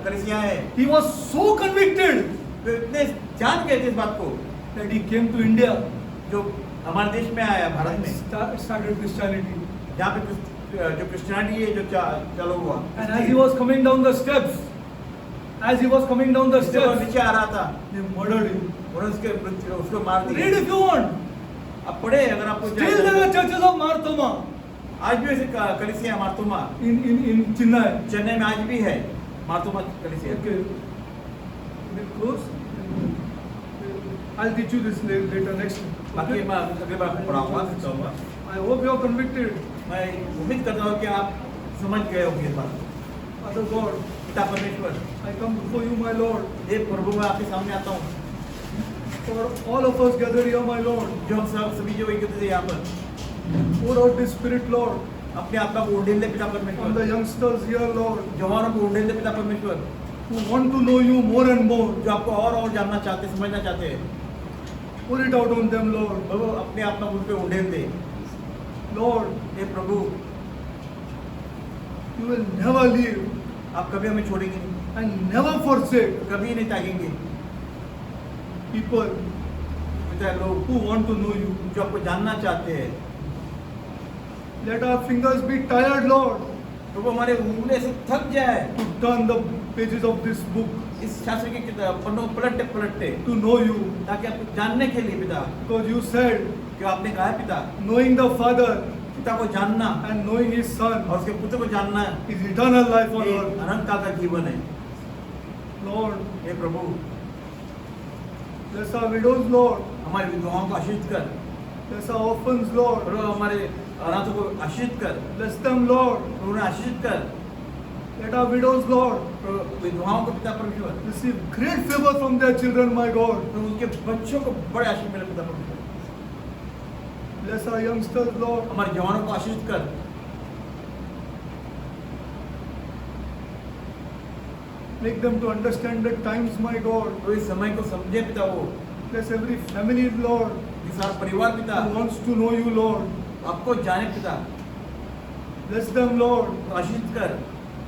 कलीसिया है। He was so convicted वे इतने जान गए थे इस बात को, that he came to India जो हमारे देश में आया, भारत and में, started Christianity. जहाँ पे जो क्रिश्चियनिटी है जो चालू हुआ। And as he was coming down the steps, जब वो नीचे आ रहा था, they murdered him. उन्होंने उसको मार Read दिया। if you want. अब पढ़े अगर आपको Still there are churches of Marthoma आज भी ऐसे कलीसिया मार्तोमा in Chennai. चेन्नई में आज भी है मार्तोमा कलीसिया। Okay. We'll close. I'll teach you this later next. बाकी Okay? मैं अगली बार पढ़ाऊंगा, सिखाऊंगा। I hope you are convicted. मैं उम्मीद करता हूँ कि आप समझ गए होंगे इस बात को। Father God, पिता परमेश्वर, I come before you, my Lord. हे प्रभु, मैं आपके सामने आता हूँ। For all of us gathered here, my Lord. जो हम सब सभी जो एकत्रित हैं यहाँ पर, Pour out this Spirit, Lord, अपने आत्मा को उड़ेल दे पिता on the परमेश्वर। youngsters here, Lord, जवानों को उड़ेल दे पिता परमेश्वर, who want to know you more and more. जो आपको और जानना चाहते, समझना चाहते हैं। Pour it out on them, Lord. प्रभु, अपने आत्मा को उन पे उड़ेल दे। Lord, hey Prabhu, you will never leave आप कभी हमें छोड़ेंगे नहीं, and never forsake कभी नहीं त्यागेंगे। people पिता, लोग who want to know you. जो आपको जानना चाहते हैं, Let our fingers be tired, Lord, प्रभु हमारे उंगली से थक जाए to turn the pages of this book, इस शास्त्र की किताब पन्नों पलटते पलटते, to know you. ताकि आपको जानने के लिए पिता, Because you said, कि आपने कहा है पिता, knowing the Father पिता को जानना and knowing His Son और उसके पुत्र को जानना is eternal life on ये earth. अनंत काल का जीवन है। Lord, hey Prabhu, bless our widows, Lord. हमारे विधवाओं को आशीष कर, Bless our orphans, Lord. प्रभु हमारे अनाथों को आशीष कर, Bless them, Lord. प्रभु उन्हें आशीष कर, Let our widows, Lord, प्रभु विधवाओं को पिता परमेश्वर, receive great favor from their children, my God. प्रभु उनके बच्चों को बड़े आशीष मिले पिता परमेश्वर। Bless our youngsters, Lord. हमारे जवानों को आशीष कर, Make them to understand the times, my God. तो इस समय को समझे पिता, वो Bless every family, Lord, ये सारा परिवार पिता who wants to know you, Lord. आपको जाने पिता, Bless them, Lord. तो आशीष कर,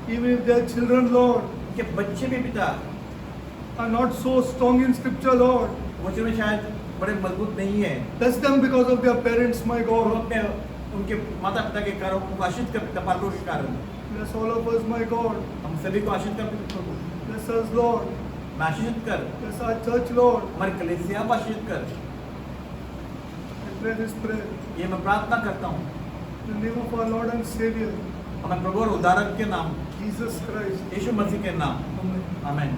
Even if their children, Lord, उनके बच्चे भी पिता are not so strong in Scripture, Lord. वचन में शायद बड़े मजबूत नहीं है, Bless them because of their parents, my और God. अपने उनके माता पिता के कारण उनको आशीष कर पिता, पालकों के कारण Bless all of us, my God. हम सभी को आशीष कर पिता प्रभु, Bless us, Lord. आशीष कर, Bless our church, Lord. हमारी कलीसिया को आशीष कर। I pray this prayer ये मैं प्रार्थना करता हूँ in the name of our Lord and Savior, हमें प्रभु और उद्धारक के नाम, Jesus Christ. यीशु मसीह के नाम, Amen. आमीन।